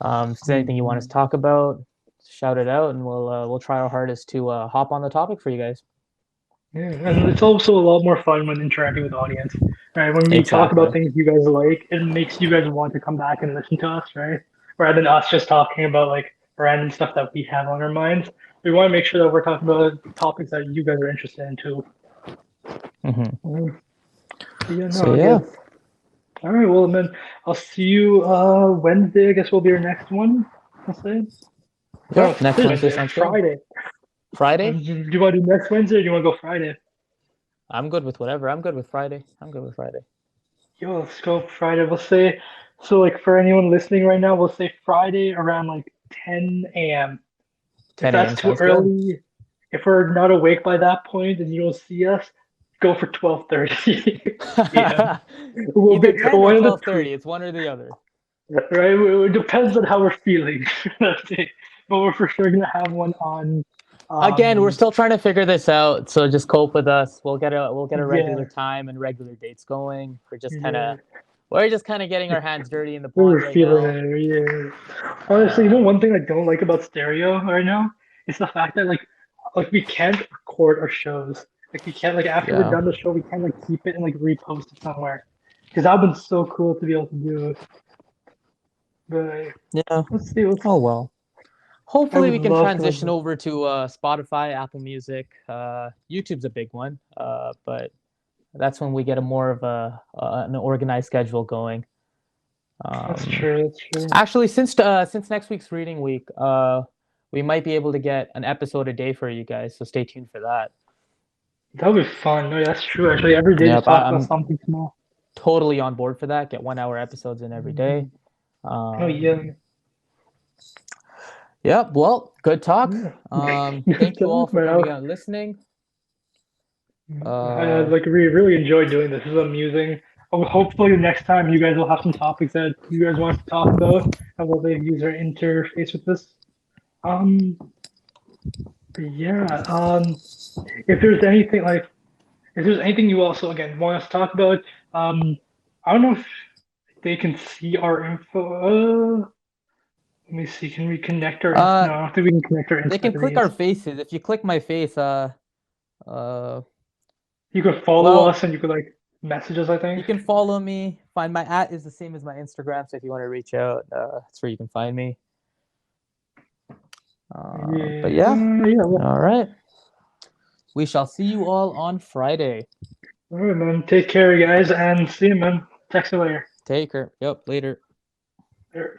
If there's anything you want us to Mhm. talk about, shout it out, and we'll try our hardest to hop on the topic for you guys. Yeah, and it's also a lot more fun when interacting with the audience, right? When we talk about Exactly. things you guys like, it makes you guys want to come back and listen to us, right? Rather than us just talking about like random stuff that we have on our minds. We want to make sure that we're talking about topics that you guys are interested in too. Hmm. Mhm. But yeah, So no, I yeah, guess. All right, well, then I'll see you Wednesday. I guess will be our next one. I'll say. No, Yep. it's Next this Wednesday Wednesday. sounds good. Friday. Friday? Do you want to do next Wednesday or do you want to go Friday? I'm good with whatever. I'm good with Friday. Yo, let's go Friday. We'll say, so like for anyone listening right now, we'll say Friday around like 10 a.m. If 10 a.m. that's too sounds good. early, if we're not awake by that point and you don't see us, go for 12:30 a.m. We'll Either be 10 or one of the two, 12:30. It's one or the other. right? It depends on how we're feeling that day, but we're for sure gonna have one on. Again, we're Um, still trying to figure this out, so just cope with us. We'll get a regular yeah, time and regular dates going. yeah. We're just kind of getting our hands dirty in the We pond were right feeling now. it, yeah. Honestly, Uh, one thing I don't like about stereo right now is the fact that like we can't record our shows. Like we can't like after we're yeah, done the show, we can't like keep it and like repost it somewhere. Because that would been so cool to be able to do. But yeah. let's see. Oh well. I Hopefully, would we can love to transition over to Spotify, Apple Music. YouTube's a big one, but that's when we get a more of an organized schedule going. That's Um, true. That's true. Actually, since next week's reading week, we might be able to get an episode a day for you guys. So stay tuned for that. That would be fun. No, that's true. Actually, every day just Yep, talk about I'm something small. totally on board for that. Get 1 hour episodes in every day. Mhm. Oh yeah. Yep. Well, good talk. Yeah. Thank Good you all talk, for man. coming out and listening. I Uh, like we really enjoyed doing this. This is amusing. Hopefully next time you guys will have some topics that you guys want to talk about and we'll maybe use our interface with this. Um, but yeah. If there's anything if there's anything you also again want us to talk about, I don't know if they can see our info. Let me see. Can we connect our? uh, No, I don't think we can connect our they Insta can to click our these. faces. If you click my face, uh, You could follow well, us and you could like message us. I you think. can follow me. Find my @ is the same as my Instagram. So if you want to reach out, that's where you can find me. But Yeah. yeah, Yeah. Well, all right. We shall see you all on Friday. all right, man. Take care, guys, and see you, man. Text you later. Take care. Yep, later. Later.